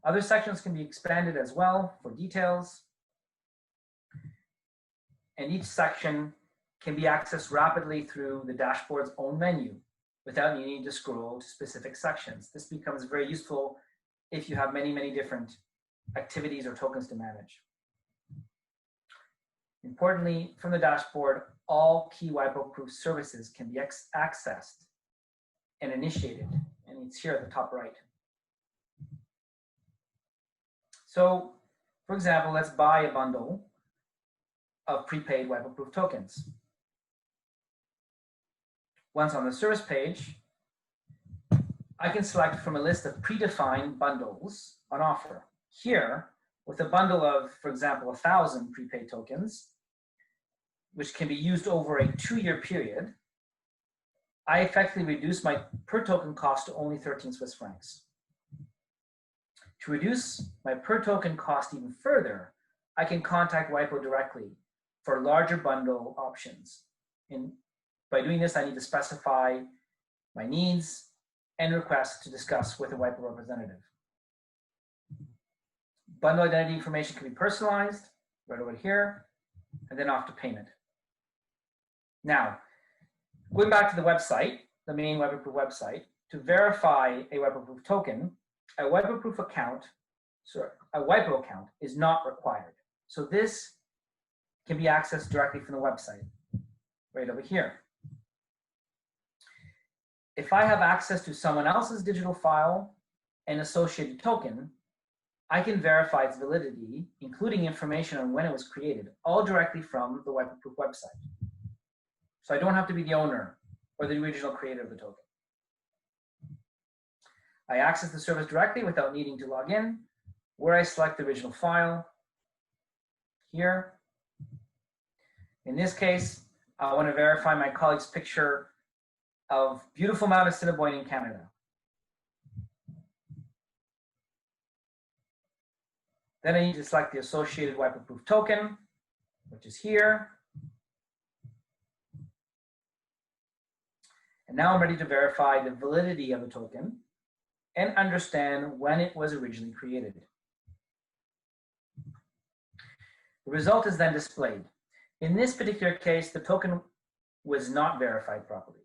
Other sections can be expanded as well for details, and each section can be accessed rapidly through the dashboard's own menu without needing to scroll to specific sections. This becomes very useful if you have many, many different activities or tokens to manage. Importantly, from the dashboard, all key WIPO proof services can be accessed and initiated, and it's here at the top right. So, for example, let's buy a bundle of prepaid WIPO proof tokens. Once on the service page, I can select from a list of predefined bundles on offer. Here, with a bundle of, for example, 1,000 prepaid tokens, which can be used over a 2-year period, I effectively reduce my per token cost to only 13 Swiss francs. To reduce my per token cost even further, I can contact WIPO directly for larger bundle options. And by doing this, I need to specify my needs and request to discuss with a WIPO representative. Bundle identity information can be personalized right over here, and then off to payment. Now, going back to the website, the main WIPO proof website, to verify a WIPO proof token, a WIPO proof account, a WIPO account is not required. So this can be accessed directly from the website, right over here. If I have access to someone else's digital file and associated token, I can verify its validity, including information on when it was created, all directly from the WIPO proof website. So I don't have to be the owner or the original creator of the token. I access the service directly without needing to log in, where I select the original file here. In this case, I want to verify my colleague's picture of beautiful Mount Assiniboine in Canada. Then I need to select the associated WIPO proof token, which is here. And now I'm ready to verify the validity of the token and understand when it was originally created. The result is then displayed. In this particular case, the token was not verified properly.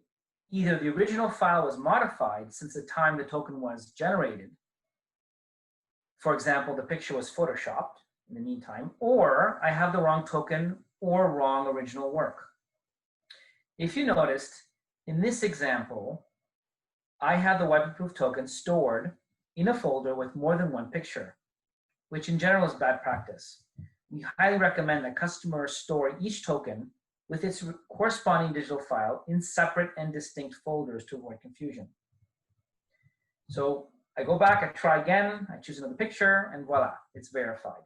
Either the original file was modified since the time the token was generated. For example, the picture was photoshopped in the meantime, or I have the wrong token or wrong original work. If you noticed, in this example, I have the WIPO proof token stored in a folder with more than one picture, which in general is bad practice. We highly recommend that customers store each token with its corresponding digital file in separate and distinct folders to avoid confusion. So I go back, I try again, I choose another picture, and voila, it's verified.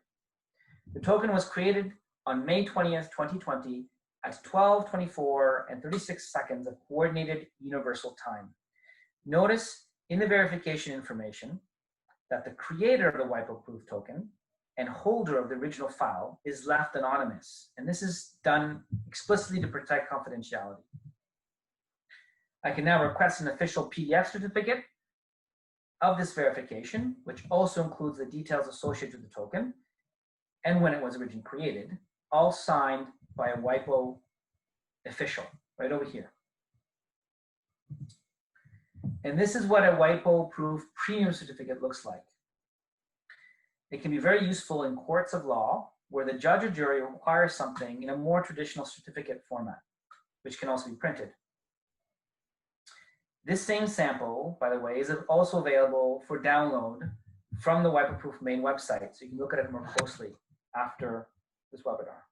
The token was created on May 20th, 2020 at 12:24 and 36 seconds of coordinated universal time. Notice in the verification information that the creator of the WIPO proof token and holder of the original file is left anonymous. And this is done explicitly to protect confidentiality. I can now request an official PDF certificate of this verification, which also includes the details associated with the token and when it was originally created, all signed by a WIPO official, right over here. And this is what a WIPO proof premium certificate looks like. It can be very useful in courts of law where the judge or jury requires something in a more traditional certificate format, which can also be printed. This same sample, by the way, is also available for download from the WIPO Proof main website, so you can look at it more closely after this webinar.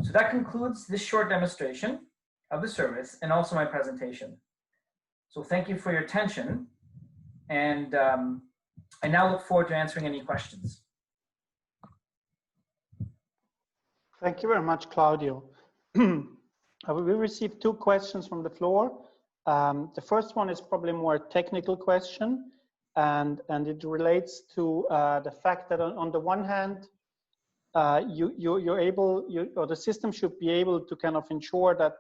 So that concludes this short demonstration of the service and also my presentation. So thank you for your attention, and I now look forward to answering any questions.
Thank you very much, Claudio. We received two questions from the floor. The first one is probably a more technical question, and it relates to the fact that on the one hand, or the system should be able to kind of ensure that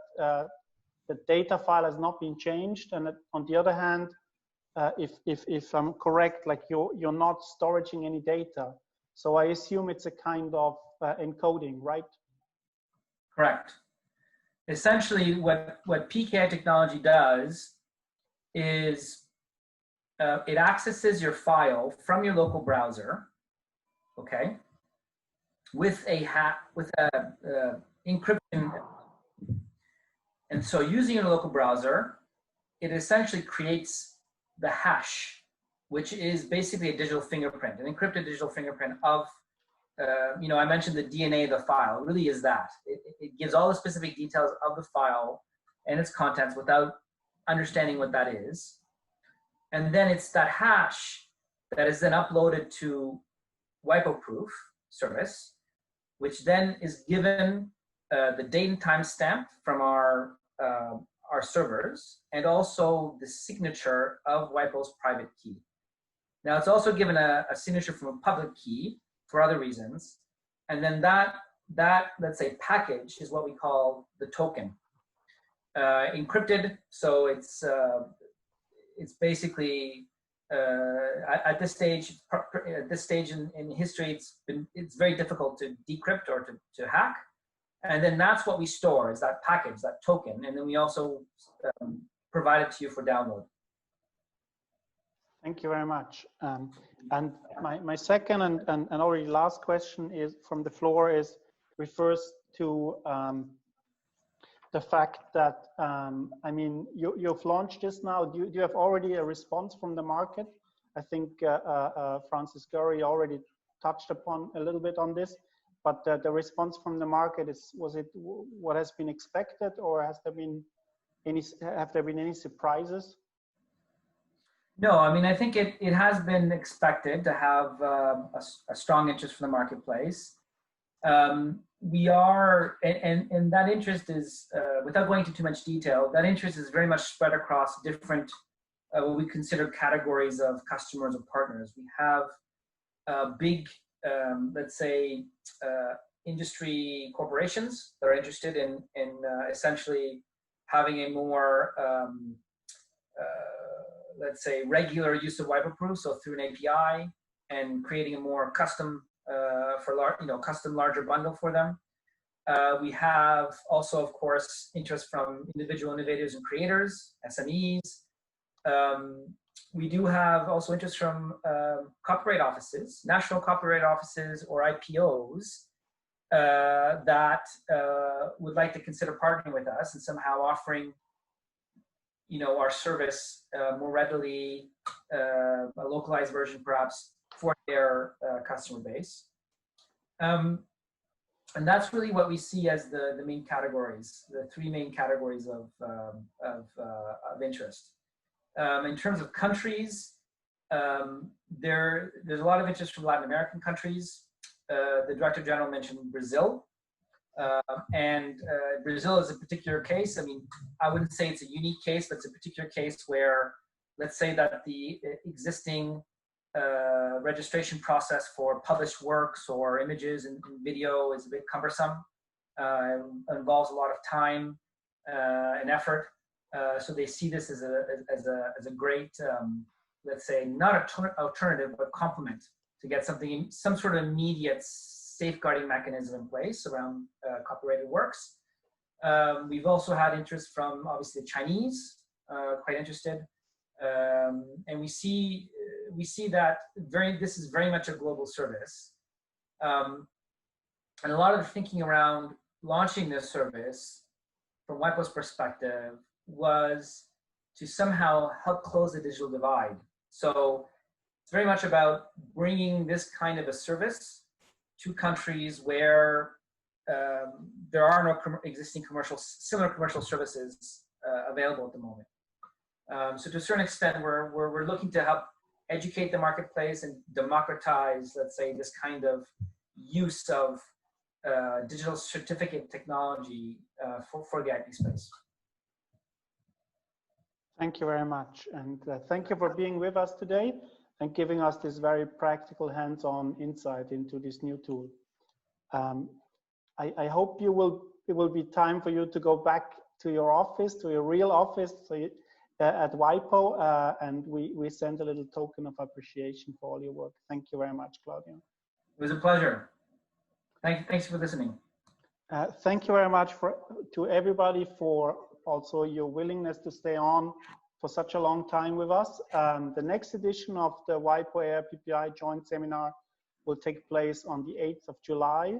the data file has not been changed, and on the other hand, if I'm correct, like you're not storing any data. So I assume it's a kind of encoding, right?
Correct. Essentially, what PKI technology does is it accesses your file from your local browser, okay, with a encryption. And so using your local browser, it essentially creates the hash, which is basically a digital fingerprint, an encrypted digital fingerprint of, I mentioned the DNA of the file. It really is that. It gives all the specific details of the file and its contents without understanding what that is. And then it's that hash that is then uploaded to WIPO Proof service, which then is given the date and time stamp from our servers, and also the signature of WIPO's private key. Now it's also given a signature from a public key for other reasons. And then that let's say package is what we call the token. Encrypted, so it's basically at this stage in history, it's very difficult to decrypt or to hack. And then that's what we store, is that package, that token, and then we also provide it to you for download.
Thank you very much. And my second and already last question is from the floor refers to the fact that, I mean, you've launched this now. Do you have already a response from the market? I think Francis Gurry already touched upon a little bit on this, but the response from the market was it what has been expected, or have there been any surprises?
No, I mean, I think it has been expected to have a strong interest from the marketplace. We are, and that interest is, without going into too much detail, that interest is very much spread across different, what we consider categories of customers or partners. We have big, let's say, industry corporations that are interested in essentially having a more, let's say, regular use of WIPO Proof, so through an API, and creating a more custom, custom larger bundle for them. We have also, of course, interest from individual innovators and creators, SMEs. We do have also interest from copyright offices, national copyright offices or IPOs that would like to consider partnering with us and somehow offering, our service more readily, a localized version perhaps for their customer base. And that's really what we see as the main categories, the three main categories of interest. In terms of countries, there's a lot of interest from Latin American countries. The Director General mentioned Brazil. And Brazil is a particular case. I mean, I wouldn't say it's a unique case, but it's a particular case where, let's say that the existing registration process for published works or images and video is a bit cumbersome. Involves a lot of time and effort. So they see this as a great, let's say, not an alternative, but complement to get some sort of immediate safeguarding mechanism in place around copyrighted works. We've also had interest from, obviously, the Chinese, quite interested. And we see that this is very much a global service. And a lot of the thinking around launching this service from WIPO's perspective was to somehow help close the digital divide. So it's very much about bringing this kind of a service to countries where there are no existing similar commercial services available at the moment. So to a certain extent, we're looking to help educate the marketplace and democratize, let's say, this kind of use of digital certificate technology for the IP space.
Thank you very much. And thank you for being with us today and giving us this very practical hands-on insight into this new tool. I hope it will be time for you to go back to your office, to your real office at WIPO, and we send a little token of appreciation for all your work. Thank you very much, Claudio.
It was a pleasure. Thanks for listening.
Thank you very much to everybody for also your willingness to stay on for such a long time with us. The next edition of the WIPO-AIPPI joint seminar will take place on the 8th of July.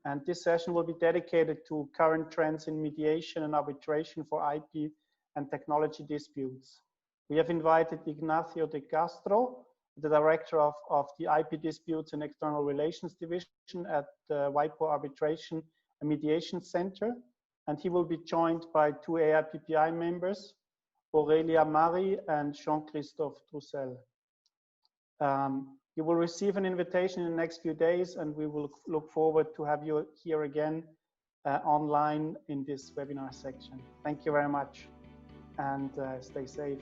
And this session will be dedicated to current trends in mediation and arbitration for IP and technology disputes. We have invited Ignacio de Castro, the Director of the IP Disputes and External Relations Division at the WIPO Arbitration and Mediation Center. And he will be joined by two AIPPI members, Aurelia Marie and Jean-Christophe Troussel. You will receive an invitation in the next few days, and we will look forward to have you here again online in this webinar section. Thank you very much, and stay safe.